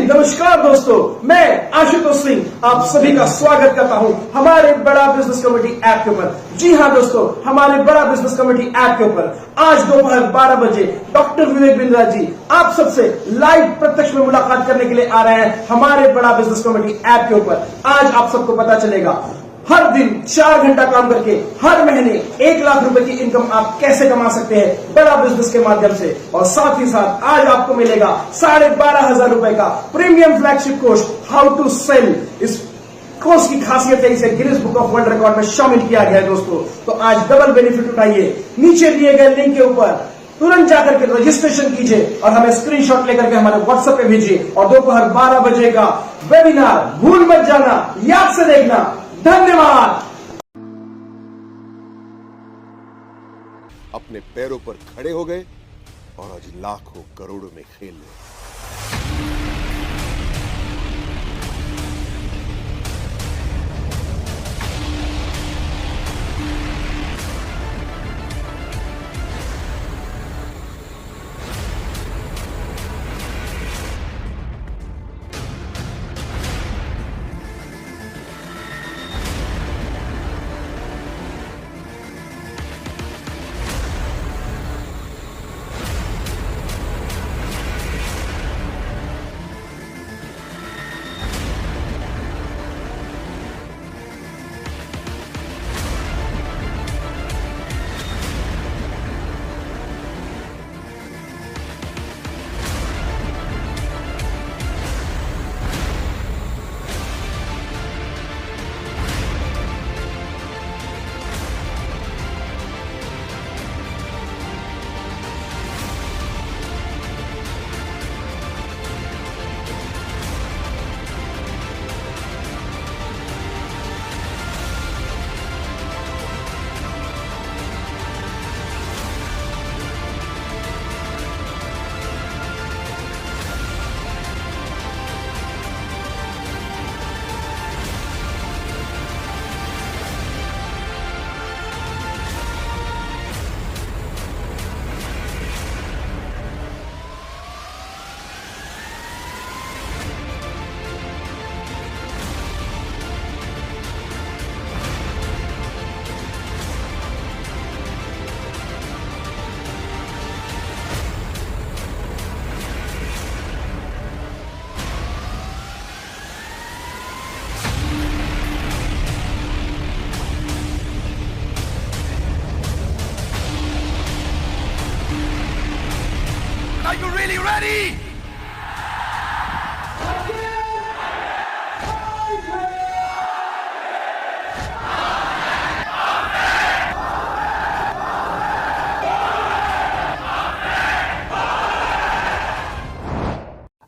नमस्कार दोस्तों, मैं आशुतोष सिंह आप सभी का स्वागत करता हूं हमारे बड़ा बिजनेस कमेटी ऐप के ऊपर। जी हां दोस्तों, हमारे बड़ा बिजनेस कमेटी ऐप के ऊपर आज दोपहर 12 बजे डॉक्टर विवेक बिंद्रा जी आप सबसे लाइव प्रत्यक्ष में मुलाकात करने के लिए आ रहे हैं हमारे बड़ा बिजनेस कमेटी ऐप के ऊपर। आज आप सबको पता चलेगा हर दिन 4 घंटा काम करके हर महीने 1 लाख रुपए की इनकम आप कैसे कमा सकते हैं बड़ा बिजनेस के माध्यम से। और साथ ही साथ आज आपको मिलेगा 12,500 रुपए का premium flagship course how to sell. इस कोर्स की खासियत है इसे Guinness book of world record में शामिल किया गया है दोस्तों। तो आज डबल बेनिफिट उठाइए, नीचे दिए गए लिंक के ऊपर तुरंत जाकर के रजिस्ट्रेशन कीजिए और हमें स्क्रीनशॉट लेकर के हमारे व्हाट्सएप पे भेजिए। और दोपहर 12 बजे का वेबिनार भूल मत जाना, याद से देखना। धन्यवाद। अपने पैरों पर खड़े हो गए और आज लाखों करोड़ों में खेल रहे। Are you really ready?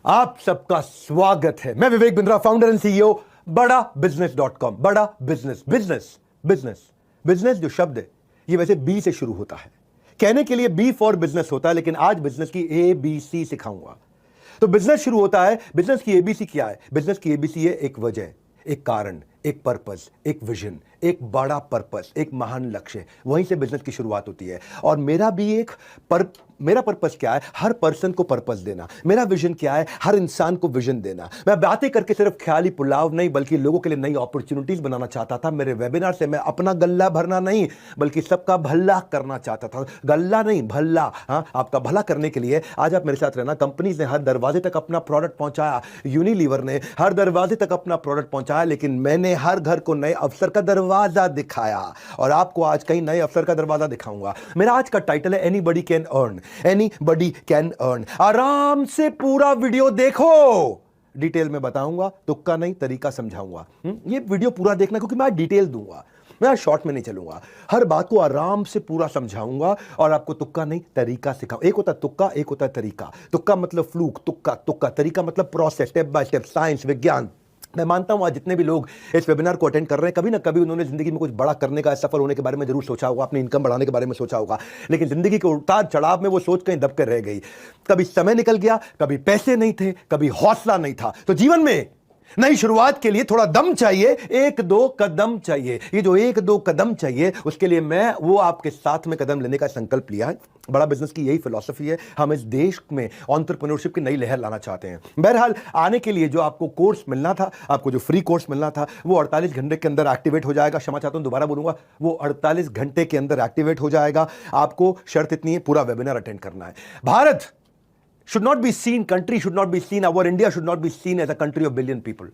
आप सबका स्वागत है। मैं Vivek Bindra, founder and CEO बड़ा बिजनेस.com। बड़ा बिजनेस बिजनेस बिजनेस बिजनेस जो शब्द है ये वैसे बी से शुरू होता है, कहने के लिए बी फॉर बिजनेस होता है, लेकिन आज बिजनेस की ABC सिखाऊंगा। तो बिजनेस शुरू होता है, बिजनेस की ABC क्या है? बिजनेस की ABC है एक वजह, एक कारण, एक पर्पस, एक विजन, एक बड़ा पर्पस, एक महान लक्ष्य। वहीं से बिजनेस की शुरुआत होती है। और मेरा भी एक मेरा पर्पस क्या है? हर पर्सन को पर्पस देना। मेरा विजन क्या है? हर इंसान को विजन देना। मैं बातें करके सिर्फ ख्याली पुलाव नहीं बल्कि लोगों के लिए नई अपॉर्चुनिटीज बनाना चाहता था। मेरे वेबिनार से मैं अपना गल्ला भरना नहीं बल्कि सबका भला करना चाहता था। गल्ला नहीं, भला। हाँ, आपका भला करने के लिए आज आप मेरे साथ रहना। कंपनीज ने हर दरवाजे तक अपना प्रोडक्ट पहुंचाया, यूनिलीवर ने हर दरवाजे तक अपना प्रोडक्ट पहुंचाया, लेकिन मैंने हर घर को नए अवसर का दरवाजा दिखाया। और आपको आज कई नए अवसर का दरवाजा दिखाऊंगा। मेरा आज का टाइटल है anybody can earn. Anybody can earn. आराम से पूरा वीडियो देखो, डिटेल में बताऊंगा, तुक्का नहीं तरीका समझाऊंगा। ये वीडियो पूरा देखना क्योंकि मैं डिटेल दूंगा, मैं शॉर्ट में नहीं चलूंगा। हर बात को आराम से पूरा समझाऊंगा और आपको तुक्का नहीं तरीका सिखाऊंगा। एक होता है तुक्का, एक होता है तरीका। तुक्का मतलब फ्लूक, तुक्का तुक्का तरीका मतलब process, step by step, science, विज्ञान। मैं मानता हूं आज जितने भी लोग इस वेबिनार को अटेंड कर रहे हैं कभी ना कभी उन्होंने जिंदगी में कुछ बड़ा करने का, सफल होने के बारे में जरूर सोचा होगा, अपनी इनकम बढ़ाने के बारे में सोचा होगा, लेकिन जिंदगी के उतार चढ़ाव में वो सोच कहीं दब कर रह गई। कभी समय निकल गया, कभी पैसे नहीं थे, कभी हौसला नहीं था। तो जीवन में नई शुरुआत के लिए थोड़ा दम चाहिए, एक दो कदम चाहिए। ये जो एक दो कदम चाहिए, उसके लिए मैं वो आपके साथ में कदम लेने का संकल्प लिया है। बड़ा बिजनेस की यही फिलॉसफी है। हम इस देश में एंटरप्रेन्योरशिप की नई लहर लाना चाहते हैं। बहरहाल आने के लिए जो आपको कोर्स मिलना था, आपको जो फ्री कोर्स मिलना था, वो 48 घंटे के अंदर एक्टिवेट हो जाएगा। क्षमा चाहता हूं, दोबारा बोलूंगा, वो 48 घंटे के अंदर एक्टिवेट हो जाएगा। आपको शर्त इतनी है, पूरा वेबिनार अटेंड करना है। Bharat should not be seen, country should not be seen, our India should not be seen as a country of billion people.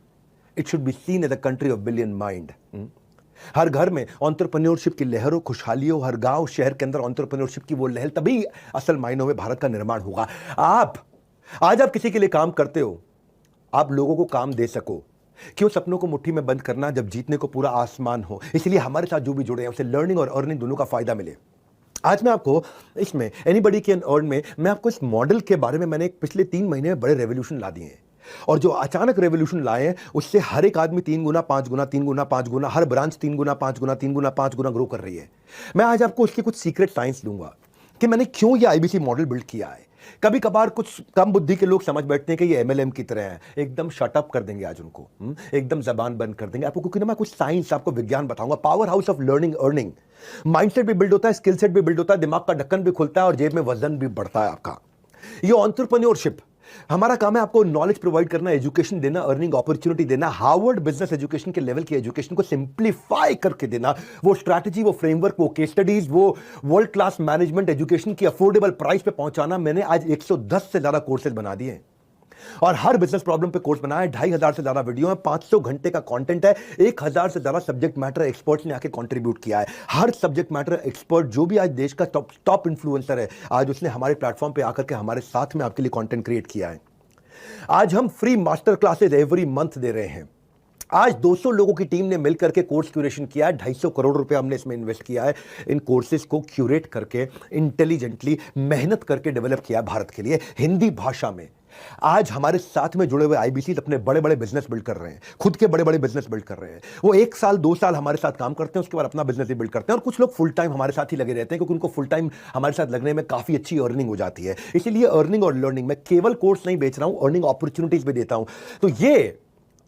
It should be seen as a country of billion mind. हर घर में entrepreneurship की लहरों, खुशहालियों, हर गांव शहर के अंदर entrepreneurship की वो लहर, तभी असल मायनों में भारत का निर्माण होगा। आज आप किसी के लिए काम करते हो, आप लोगों को काम दे सको। क्यों सपनों को मुट्ठी में बंद करना जब जीतने को पूरा आसमान हो। इसलिए हमारे साथ जो भी जुड़े हैं उसे लर्निंग और अर्निंग दोनों का फायदा मिले। आज मैं आपको इसमें एनीबडी कैन अर्न में मैं आपको इस मॉडल के बारे में, मैंने पिछले 3 महीने में बड़े रेवोल्यूशन ला दिए हैं। और जो अचानक रेवोल्यूशन लाए हैं, उससे हर एक आदमी 3 गुना 5 गुना 3 गुना 5 गुना, हर ब्रांच 3 गुना 5 गुना 3 गुना 5 गुना ग्रो कर रही है। मैं आज आपको उसकी कुछ सीक्रेट साइंस दूंगा कि मैंने क्यों ये आईबीसी मॉडल बिल्ड किया है। कभी कभार कुछ कम बुद्धि के लोग समझ बैठते हैं कि ये एमएलएम की तरह है। एकदम शटअप कर देंगे आज उनको, एकदम जबान बंद कर देंगे आपको, क्योंकि मैं कुछ साइंस, आपको विज्ञान बताऊंगा। Power house of learning earning. Mindset भी बिल्ड होता है, स्किल सेट भी बिल्ड होता है, दिमाग का ढक्कन भी खुलता है और जेब में वजन भी बढ़ता है आपका। ये एंटरप्रेन्योरशिप, हमारा काम है आपको नॉलेज प्रोवाइड करना, एजुकेशन देना, अर्निंग अपॉर्चुनिटी देना, हार्वर्ड बिजनेस एजुकेशन के लेवल की एजुकेशन को सिंप्लीफाई करके देना। वो स्ट्रैटेजी, वो फ्रेमवर्क, वो केस स्टडीज, वो वर्ल्ड क्लास मैनेजमेंट एजुकेशन की अफोर्डेबल प्राइस पे पहुंचाना। मैंने आज 110 से ज्यादा कोर्सेज बना दिए हैं और हर बिजनेस प्रॉब्लम पे कोर्स बनाया है। 2500 से ज्यादा वीडियो है, 500 घंटे का कंटेंट है, 1000 से ज्यादा सब्जेक्ट मैटर एक्सपर्ट्स ने आके कंट्रीब्यूट किया है। हर सब्जेक्ट मैटर एक्सपर्ट जो भी आज देश का टॉप इन्फ्लुएंसर है, आज उसने हमारे प्लेटफॉर्म पे आकर के हमारे साथ में आपके लिए कंटेंट क्रिएट किया है। आज हम free master classes every month दे रहे हैं। आज 200 लोगों की टीम ने मिलकर के कोर्स क्यूरेशन किया है। 250 करोड़ रुपए हमने इसमें इन्वेस्ट किया है। इन कोर्सेज को क्यूरेट करके इंटेलिजेंटली मेहनत करके डेवलप किया है भारत के लिए, हिंदी भाषा में। आज हमारे साथ में जुड़े हुए आईबीसी अपने बड़े बड़े बिजनेस बिल्ड कर रहे हैं, खुद के बड़े बड़े बिजनेस बिल्ड कर रहे हैं। वो 1 साल 2 साल हमारे साथ काम करते हैं, उसके बाद अपना बिजनेस भी बिल्ड करते हैं। और कुछ लोग फुल टाइम हमारे साथ ही लगे रहते हैं, क्योंकि उनको फुल टाइम हमारे साथ लगने में काफी अच्छी अर्निंग हो जाती है। इसीलिए अर्निंग और लर्निंग, मैं केवल कोर्स नहीं बेच रहा हूं, अर्निंग अपॉर्चुनिटीज भी देता हूं। तो ये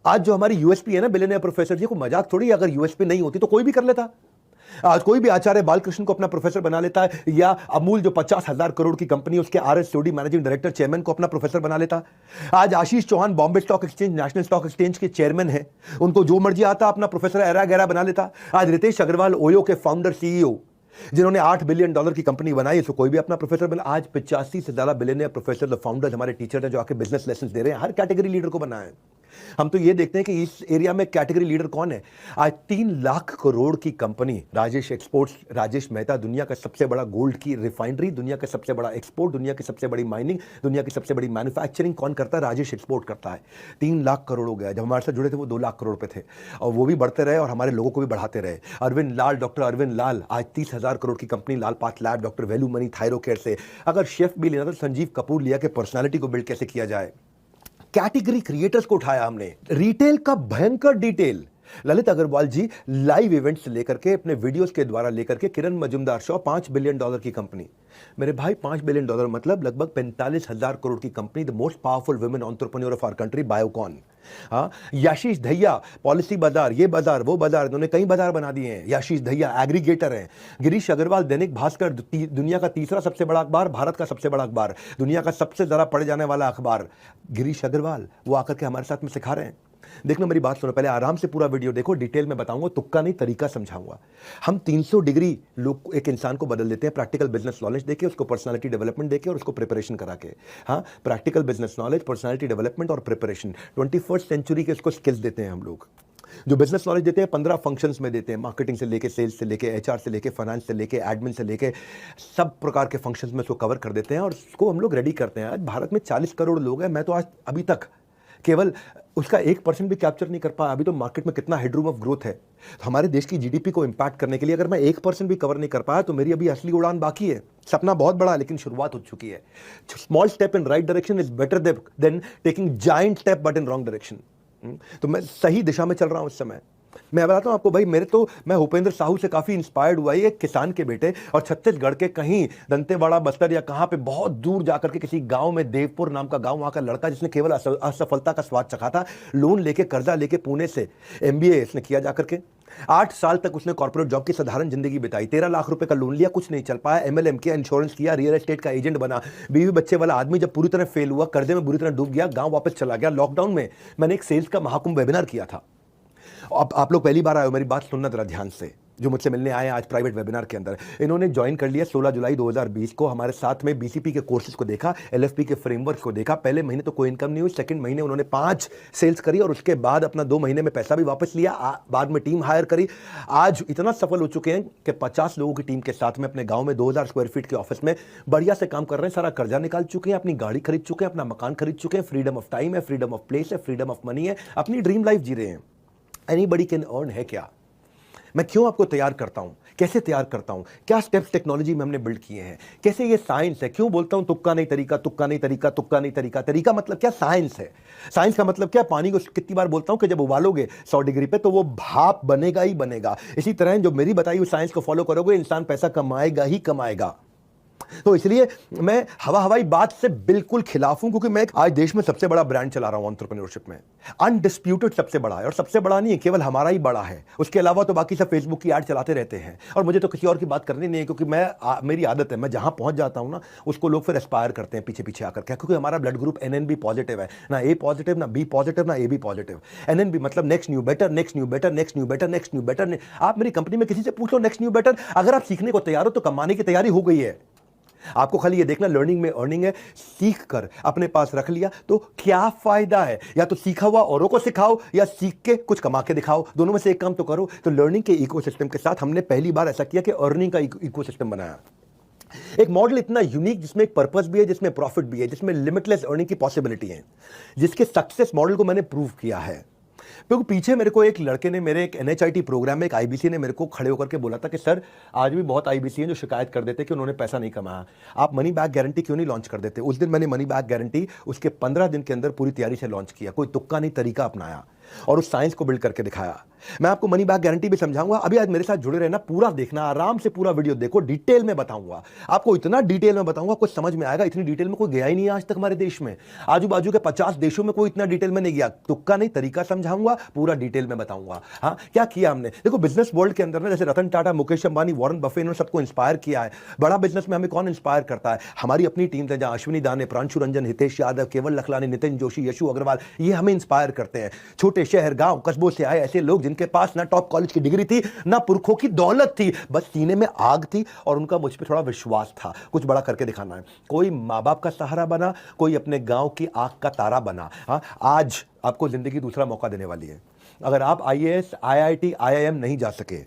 आज जो हमारी यूएसपी है ना, बिलियनियर प्रोफेसर जी, को मजाक थोड़ी, अगर यूएसपी नहीं होती तो कोई भी कर लेता। आज कोई भी आचार्य बालकृष्ण को अपना प्रोफेसर बना लेता है, या अमूल जो 50,000 करोड़ की कंपनी, उसके आरएसओडी मैनेजिंग डायरेक्टर चेयरमैन को अपना प्रोफेसर बना लेता। आज Ashish Chauhan Bombay stock exchange, national stock exchange के चेयरमैन है, उनको जो मर्जी आता अपना प्रोफेसर एरा गैरा बना लेता। आज रितेश अग्रवाल, ओयो के फाउंडर सीईओ, जिन्होंने $8 बिलियन की कंपनी बनाई, इसको कोई भी अपना प्रोफेसर बना। आज 85 से ज्यादा बिलियनियर प्रोफेसर, फाउंडर्स, हमारे टीचर हैं जो आके बिजनेस लेसन दे रहे हैं। हर कैटेगरी लीडर को बनाया है। हम तो ये देखते हैं कि इस एरिया में कैटेगरी लीडर कौन है। आज 3 लाख करोड़ की कंपनी राजेश एक्सपोर्ट्स, राजेश मेहता, दुनिया का सबसे बड़ा गोल्ड की रिफाइनरी, दुनिया का सबसे बड़ा एक्सपोर्ट, दुनिया की सबसे बड़ी माइनिंग, दुनिया की सबसे बड़ी मैन्युफैक्चरिंग कौन करता है? राजेश एक्सपोर्ट करता है। 3 लाख करोड़ हो गया। जब हमारे साथ जुड़े थे वो 2 लाख करोड़ पे थे, और वो भी बढ़ते रहे और हमारे लोगों को भी बढ़ाते रहे। अरविंद लाल, डॉक्टर अरविंद लाल, आज 30,000 करोड़ की company Lal path lab, doctor value money Thyrocare से। अगर शेफ भी लेना तो संजीव कपूर लिया कि पर्सनालिटी को बिल्ड कैसे किया जाए। कैटेगरी क्रिएटर्स को उठाया हमने। रिटेल का भयंकर detail, Lalit Agarwal ji live events लेकर के, अपने वीडियोस के द्वारा लेकर के, किरण मजुमदार शो, $5 बिलियन की कंपनी। मेरे भाई, $5 बिलियन मतलब लगभग 45,000 करोड़ की कंपनी, the most powerful women entrepreneur of our country, Biocon. हाँ, याशीष दहिया, पॉलिसी बाजार, ये बाजार वो बाजार, इन्होंने कई बाजार बना दिए हैं। याशीष दहिया एग्रीगेटर हैं। गिरीश अग्रवाल, दैनिक भास्कर, दुनिया का 3रा सबसे बड़ा अखबार, भारत का सबसे बड़ा अखबार, दुनिया का सबसे ज्यादा पढ़े जाने वाला अखबार, गिरीश अग्रवाल, वो आकर के हमारे साथ में सिखा रहे हैं। देखना, मेरी बात सुनो, पहले आराम से पूरा वीडियो देखो, डिटेल में बताऊंगा, तुक्का नहीं, तरीका समझाऊंगा। हम 300 डिग्री लोग एक इंसान को बदल देते हैं, प्रैक्टिकल बिजनेस नॉलेज देके, उसको पर्सनालिटी डेवलपमेंट देके और उसको प्रिपरेशन करा के। हाँ, practical business knowledge, personality development और प्रिपरेशन, 21st सेंचुरी के इसको स्किल्स देते हैं हम लोग। जो बिजनेस नॉलेज देते हैं 15 फंक्शंस में देते हैं, मार्केटिंग से लेके, सेल्स से लेके, एचआर से लेके, फाइनेंस से लेके, एडमिन से लेके, सब प्रकार के फंक्शंस में उसको कवर कर देते हैं और उसको हम लोग रेडी करते हैं। आज भारत में 40 करोड़ लोग हैं। मैं तो आज अभी तक केवल उसका 1% भी कैप्चर नहीं कर पाया। अभी तो मार्केट में कितना हेडरूम ऑफ ग्रोथ है। तो हमारे देश की जीडीपी को इंपैक्ट करने के लिए अगर मैं 1% भी कवर नहीं कर पाया तो मेरी अभी असली उड़ान बाकी है। सपना बहुत बड़ा है लेकिन शुरुआत हो चुकी है। Small step in right direction is better than taking giant step but in wrong direction. तो मैं सही दिशा में चल रहा हूं इस समय। मैं बताता हूं आपको भाई, मैं भूपेंद्र साहू से काफी इंस्पायर्ड हुआ। एक किसान के बेटे और छत्तीसगढ़ के कहीं दंतेवाड़ा, बस्तर या कहां पे बहुत दूर जाकर के किसी गांव में, देवपुर नाम का गांव, वहां का लड़का जिसने केवल असफलता का स्वाद चखा था, लोन लेके, कर्जा लेके पुणे से MBA इसने किया जाकर के। 8 साल तक उसने कॉर्पोरेट जॉब की साधारण जिंदगी बिताई। 13 लाख रुपए का लोन लिया, कुछ नहीं चल पाया। MLM किया, इंश्योरेंस किया, रियल एस्टेट का एजेंट बना। बीवी बच्चे वाला आदमी जब पूरी तरह फेल हुआ, कर्जे में बुरी तरह डूब गया, गांव वापस चला गया। लॉकडाउन में मैंने एक सेल्स का महाकुंभ वेबिनार किया था। अब आप लोग पहली बार आए हो, मेरी बात सुनना जरा ध्यान से, जो मुझसे मिलने आए आज प्राइवेट वेबिनार के अंदर। इन्होंने ज्वाइन कर लिया 16 जुलाई 2020 को। हमारे साथ में BCP के कोर्सेज को देखा, LFP के फ्रेमवर्क को देखा। पहले महीने तो कोई इनकम नहीं हुई, सेकंड महीने उन्होंने 5 सेल्स करी और उसके बाद अपना 2 महीने में पैसा भी वापस लिया। बाद में टीम हायर करी। आज इतना सफल हो चुके हैं कि 50 लोगों की टीम के साथ में अपने गांव में 2000 स्क्वायर फीट के ऑफिस में बढ़िया से काम कर रहे हैं। सारा कर्जा निकाल चुके हैं, अपनी गाड़ी खरीद चुके हैं, अपना मकान खरीद चुके हैं। फ्रीडम ऑफ टाइम है, फ्रीडम ऑफ प्लेस है, फ्रीडम ऑफ मनी है, अपनी ड्रीम लाइफ जी रहे हैं। एनीबडी कैन अर्न है क्या? मैं क्यों आपको तैयार करता हूं, कैसे तैयार करता हूं, क्या स्टेप्स टेक्नोलॉजी में हमने बिल्ड किए हैं, कैसे ये साइंस है। क्यों बोलता हूं तुक्का नहीं तरीका, तुक्का नहीं तरीका, तुक्का नहीं तरीका? तरीका मतलब क्या? साइंस है। साइंस का मतलब क्या? पानी को कितनी बार बोलता हूं कि जब उबालोगे 100 डिग्री पे तो वो भाप बनेगा ही बनेगा। इसी तरह जो मेरी बताई हुई साइंस को फॉलो करोगे, इंसान पैसा कमाएगा ही कमाएगा। तो इसलिए मैं हवाई बात से बिल्कुल खिलाफ हूं, क्योंकि मैं आज देश में सबसे बड़ा ब्रांड चला रहा हूं एंटरप्रेन्योरशिप में। अनडिस्प्यूटेड सबसे बड़ा है, और सबसे बड़ा नहीं है, केवल हमारा ही बड़ा है। उसके अलावा तो बाकी सब फेसबुक की ऐड चलाते रहते हैं, और मुझे तो किसी और की बात करनी नहीं है, क्योंकि मेरी आदत है, मैं जहां पहुंच जाता हूं ना, उसको लोग फिर एस्पायर करते हैं पीछे पीछे आकर के, क्योंकि हमारा ब्लड ग्रुप NNB पॉजिटिव है। ना A पॉजिटिव, ना B पॉजिटिव, ना AB पॉजिटिव। NNB मतलब next new better, next new better, next new better, next new better. आप मेरी कंपनी में किसी से पूछ लो नेक्स्ट न्यू बेटर, अगर आप सीखने को तैयार हो तो कमाने की तैयारी हो गई है। आपको खाली ये देखना, लर्निंग में अर्निंग है। सीख कर अपने पास रख लिया तो क्या फायदा है? या तो सीखा हुआ औरों को सिखाओ, या सीख के कुछ कमा के दिखाओ। दोनों में से एक काम तो करो। तो लर्निंग के इकोसिस्टम के साथ हमने पहली बार ऐसा किया कि अर्निंग का इकोसिस्टम बनाया। एक मॉडल इतना यूनिक, जिसमें एक पर्पस भी है, जिसमें प्रॉफिट भी है, जिसमें लिमिटलेस अर्निंग की पॉसिबिलिटी है, जिसके सक्सेस मॉडल को मैंने प्रूव किया है। क्योंकि पीछे मेरे को एक लड़के ने, मेरे एक NHIT प्रोग्राम में एक IBC ने मेरे को खड़े होकर के बोला था कि सर, आज भी बहुत IBC हैं जो शिकायत कर देते कि उन्होंने पैसा नहीं कमाया, आप मनी बैक गारंटी क्यों नहीं लॉन्च कर देते? उस दिन मैंने मनी बैक गारंटी उसके 15 दिन के अंदर पूरी तैयारी से लॉन्च किया। कोई तुक्का नहीं तरीका अपनाया और उस साइंस को बिल्ड करके दिखाया। मैं आपको मनी बैक गारंटी भी समझाऊंगा। अभी आज मेरे साथ जुड़े रहना, पूरा देखना, आराम से पूरा वीडियो देखो, डिटेल में बताऊंगा आपको, इतना डिटेल में बताऊंगा कुछ समझ में आएगा। इतनी डिटेल में कोई गया ही नहीं आज तक हमारे देश में। आजू बाजू के 50 देशों में कोई इतना डिटेल में नहीं गया। तुक्का नहीं तरीका समझाऊंगा, पूरा डिटेल में बताऊंगा। हाँ, क्या किया हमने? देखो, बिजनेस वर्ल्ड के अंदर ना, जैसे रतन टाटा, मुकेश अंबानी, वॉरेन बफे, इन्होंने सबको इंस्पायर किया है। बड़ा बिजनेस में हमें कौन इंस्पायर करता है? हमारी अपनी टीम है, जहां अश्विनी दाने, प्रांशु रंजन, हितेश यादव, केवल लखलानी, नितिन जोशी, यशु अग्रवाल, ये हमें इंस्पायर करते हैं। छोटे शहर, गांव, कस्बों से आए ऐसे लोग जिनके पास ना टॉप कॉलेज की डिग्री थी, ना पुरखों की दौलत थी, बस सीने में आग थी और उनका मुझ पे थोड़ा विश्वास था, कुछ बड़ा करके दिखाना है। कोई माँ बाप का सहारा बना, कोई अपने गांव की आंख का तारा बना। हाँ, आज आपको जिंदगी दूसरा मौका देने वाली है। अगर आप IAS, IIT, IIM नहीं जा सके,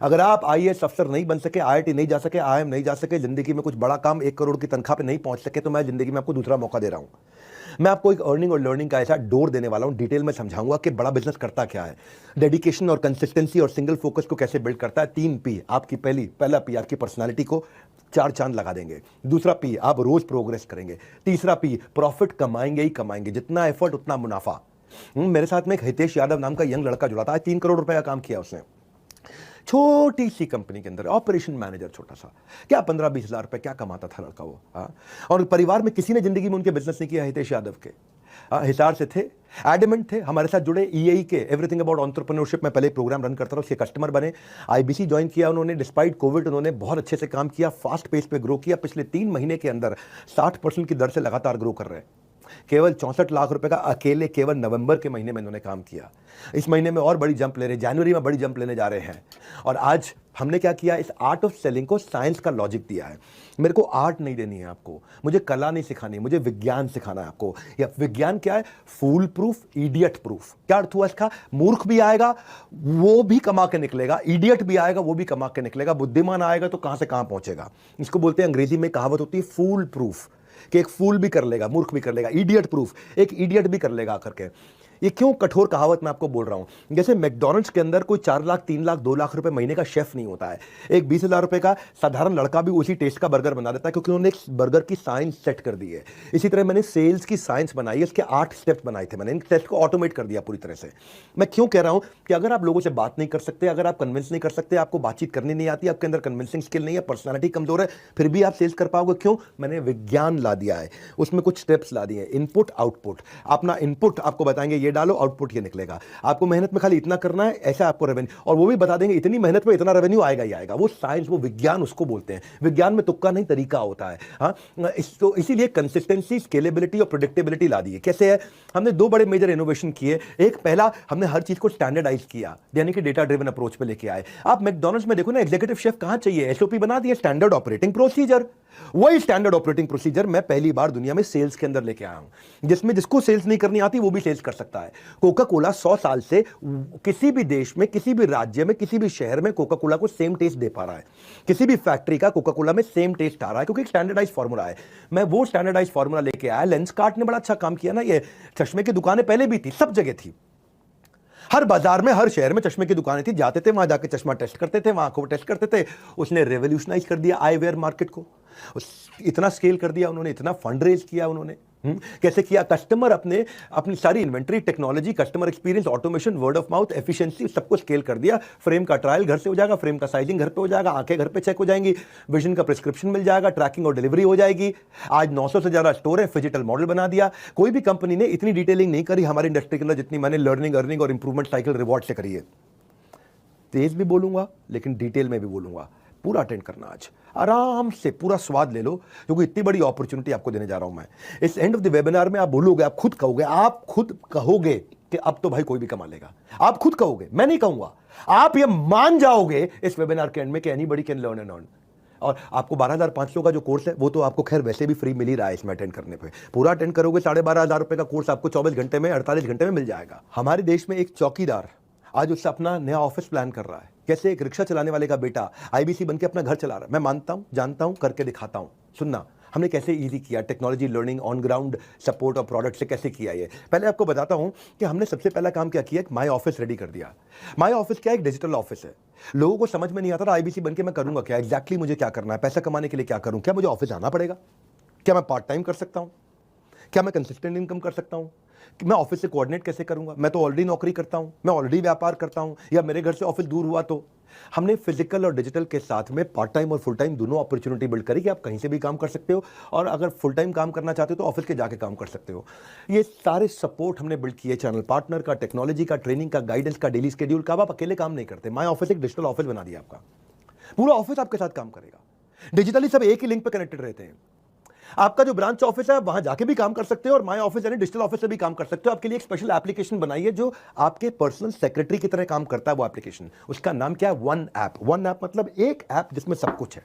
अगर आप IAS अफसर नहीं बन सके, IIT नहीं जा सके, IIM नहीं जा सके, जिंदगी में कुछ बड़ा काम 1 करोड़ की तनख्वाह पे नहीं पहुंच सके, तो मैं जिंदगी में आपको दूसरा मौका दे रहा हूं। मैं आपको एक अर्निंग और लर्निंग का ऐसा डोर देने वाला हूं, डिटेल में समझाऊंगा कि बड़ा बिजनेस करता क्या है, डेडिकेशन और कंसिस्टेंसी और सिंगल फोकस को कैसे बिल्ड करता है। 3 P आपकी, पहला P आपकी पर्सनालिटी को 4 चांद लगा देंगे। दूसरा P, आप रोज प्रोग्रेस करेंगे। तीसरा P, प्रॉफिट कमाएंगे ही कमाएंगे, जितना एफर्ट उतना मुनाफा। मेरे साथ में एक हितेश यादव नाम का यंग लड़का जुड़ा था, 3 करोड़ रुपए का काम किया उसने, छोटी सी कंपनी के अंदर ऑपरेशन मैनेजर, छोटा सा, क्या 15-20 हज़ार रुपए क्या कमाता था लड़का वो। हाँ, और परिवार में किसी ने जिंदगी में उनके बिजनेस नहीं किया। हितेश यादव के हिसार से थे, एडमेंट थे, हमारे साथ जुड़े। EAE के एवरीथिंग अबाउट एंटरप्रेन्योरशिप में पहले प्रोग्राम रन करता था, उसके कस्टमर बने। IBC ज्वाइन किया उन्होंने, डिस्पाइट कोविड उन्होंने बहुत अच्छे से काम किया, फास्ट पेस पे ग्रो किया। पिछले 3 महीने के अंदर 60% की दर से लगातार ग्रो कर रहे हैं। केवल 64 लाख रुपए का अकेले केवल नवंबर के महीने में इन्होंने काम किया। इस महीने में और बड़ी जंप ले रहे हैं, जनवरी में बड़ी जंप लेने जा रहे हैं। और आज हमने क्या किया, इस आर्ट ऑफ सेलिंग को साइंस का लॉजिक दिया है। मेरे को आर्ट नहीं देनी है आपको, मुझे कला नहीं सिखानी, मुझे विज्ञान सिखाना है आपको। या विज्ञान क्या है? फूल प्रूफ, इडियट प्रूफ। क्या अर्थ हुआ इसका? मूर्ख भी आएगा वो भी कमा के निकलेगा, इडियट भी आएगा वो भी कमा के निकलेगा, बुद्धिमान आएगा तो कहां से कहां पहुंचेगा। इसको बोलते हैं, अंग्रेजी में कहावत होती है फूल प्रूफ, कि एक फूल भी कर लेगा, मूर्ख भी कर लेगा। इडियट प्रूफ, एक इडियट भी कर लेगा आकर के। ये क्यों कठोर कहावत मैं आपको बोल रहा हूं? जैसे मैकडॉनल्ड्स के अंदर कोई 4 लाख 3 लाख 2 लाख रुपए महीने का शेफ नहीं होता है। एक 20,000 रुपए का साधारण लड़का भी उसी टेस्ट का बर्गर बना देता है, क्योंकि उन्होंने एक बर्गर की साइंस सेट कर दी है। इसी तरह मैंने सेल्स की साइंस बनाई है, इसके 8 स्टेप्स बनाए थे मैंने, इन स्टेप्स को ऑटोमेट कर दिया पूरी तरह से। मैं क्यों कह रहा हूं कि अगर आप लोगों से बात नहीं कर सकते, अगर आप कन्विंस नहीं कर सकते, आपको बातचीत करनी नहीं आती, आपके अंदर कन्विंसिंग स्किल नहीं है, पर्सनैलिटी कमजोर है, फिर भी आप सेल्स कर पाओगे। क्यों? मैंने विज्ञान ला दिया है, उसमें कुछ स्टेप्स ला दिए, इनपुट आउटपुट। अपना इनपुट आपको बताएंगे ये डालो, आउटपुट ये निकलेगा। आपको मेहनत में खाली इतना करना है, ऐसा आपको रेवेन्यू, और वो भी बता देंगे इतनी मेहनत में इतना रेवेन्यू आएगा ही आएगा। वो साइंस, वो विज्ञान उसको बोलते हैं। विज्ञान में तुक्का नहीं, तरीका होता है। हाँ, तो इसीलिए कंसिस्टेंसी, स्केलेबिलिटी और प्रेडिक्टेबिलिटी ला दी है। कैसे है? हमने 2 बड़े मेजर इनोवेशन किए। एक, पहला, हमने हर चीज को स्टैंडर्डाइज किया, यानी कि डेटा ड्रिवन अप्रोच पे लेके आए। आप मैकडॉनल्ड्स में देखो ना, एग्जीक्यूटिव शेफ कहां चाहिए? एसओपी बना दिए, स्टैंडर्ड ऑपरेटिंग प्रोसीजर। वही स्टैंडर्ड ऑपरेटिंग प्रोसीजर मैं पहली बार दुनिया में सेल्स के अंदर लेके आया हूं, जिसमें जिसको सेल्स नहीं करनी आती वो भी सेल्स कर सकता है। कोका कोला 100 साल से किसी भी देश में, किसी भी राज्य में, किसी भी शहर में कोका कोला को सेम टेस्ट दे पा रहा है। किसी भी फैक्ट्री का कोका कोला में सेम टेस्ट आ रहा है, क्योंकि स्टैंडर्डाइज फॉर्मूला है। मैं वो स्टैंडर्डाइज फॉर्मूला लेके आया। लेंसकार्ट ने बड़ा अच्छा काम किया ना। ये चश्मे की दुकानें पहले भी थी, सब जगह थी, हर बाजार में, हर शहर में चश्मे की दुकानें थी। जाते थे वहां जाके चश्मा टेस्ट करते थे, वहां आंखों को टेस्ट करते थे। उसने रेवोल्यूशनाइज कर दिया आई वेयर मार्केट को। इतना स्केल कर दिया उन्होंने, इतना फंड रेज किया उन्होंने। कैसे किया? कस्टमर अपनी सारी inventory, technology, customer experience, automation, word of mouth, efficiency, सबको स्केल कर दिया। फ्रेम का ट्रायल घर से हो जाएगा, फ्रेम का साइजिंग घर पे हो जाएगा, आंखें घर पे चेक हो जाएंगी, विजन का प्रिस्क्रिप्शन मिल जाएगा, ट्रैकिंग और डिलीवरी हो जाएगी। आज 900 से ज्यादा स्टोर है, डिजिटल मॉडल बना दिया। कोई भी कंपनी ने इतनी डिटेलिंग नहीं करी हमारी इंडस्ट्री के अंदर जितनी मैंने लर्निंग, अर्निंग और इंप्रूवमेंट साइकिल रिवॉर्ड से करी है। तेज भी बोलूंगा लेकिन डिटेल में भी बोलूंगा। पूरा अटेंड करना, आज आराम से पूरा स्वाद ले लो, क्योंकि इतनी बड़ी अपॉर्चुनिटी आपको देने जा रहा हूं मैं। इस एंड ऑफ द वेबिनार में आप बोलोगे, आप खुद कहोगे कि अब तो भाई कोई भी कमा लेगा। आप खुद कहोगे, मैं नहीं कहूंगा। आप ये मान जाओगे इस वेबिनार के एंड में कि anybody can learn and earn. और आपको 12,500 का जो कोर्स है वो तो आपको खैर वैसे भी फ्री मिल ही रहा है इसमें अटेंड करने पे। पूरा अटेंड करोगे 12,500 रुपए का कोर्स आपको 24 घंटे में, 48 घंटे में मिल जाएगा। हमारे देश में एक चौकीदार आज उससे अपना नया ऑफिस प्लान कर रहा है। कैसे? एक रिक्शा चलाने वाले का बेटा आईबीसी बनके अपना घर चला रहा है। मैं मानता हूं, जानता हूं, करके दिखाता हूं। सुनना, हमने कैसे इजी किया, technology, learning, on ground support और प्रोडक्ट से कैसे किया ये। पहले आपको बताता हूं कि हमने सबसे पहला काम क्या किया, माई ऑफिस रेडी कर दिया। माई ऑफिस क्या है? एक डिजिटल ऑफिस है। लोगों को समझ में नहीं आता था आईबीसी बनके मैं करूंगा क्या, एग्जैक्टली मुझे क्या करना है, पैसा कमाने के लिए क्या करूं, क्या मुझे ऑफिस आना पड़ेगा, क्या मैं पार्ट टाइम कर सकता हूं, क्या मैं कंसिस्टेंट इनकम कर सकता हूं, कि मैं ऑफिस से कोऑर्डिनेट कैसे करूंगा, मैं तो ऑलरेडी नौकरी करता हूं, मैं ऑलरेडी व्यापार करता हूं, या मेरे घर से ऑफिस दूर हुआ तो। हमने फिजिकल और डिजिटल के साथ में पार्ट टाइम और फुल टाइम दोनों अपॉर्चुनिटी बिल्ड करी कि आप कहीं से भी काम कर सकते हो, और अगर फुल टाइम काम करना चाहते हो तो ऑफिस के जाके काम कर सकते हो। ये सारे सपोर्ट हमने बिल्ड किए, चैनल पार्टनर का, टेक्नोलॉजी का, ट्रेनिंग का, गाइडेंस का, डेली शेड्यूल का। आप अकेले काम नहीं करते। माई ऑफिस एक डिजिटल ऑफिस बना दिया आपका। पूरा ऑफिस आपके साथ काम करेगा, डिजिटली सब एक ही लिंक पे कनेक्टेड रहते हैं। आपका जो ब्रांच ऑफिस है वहां जाके भी काम कर सकते हो, और माई ऑफिस यानी डिजिटल ऑफिस से भी काम कर सकते हो। आपके लिए एक स्पेशल एप्लीकेशन बनाई है जो आपके पर्सनल सेक्रेटरी की तरह काम करता है। वो एप्लीकेशन, उसका नाम क्या है? One app. वन ऐप मतलब एक ऐप जिसमें सब कुछ है।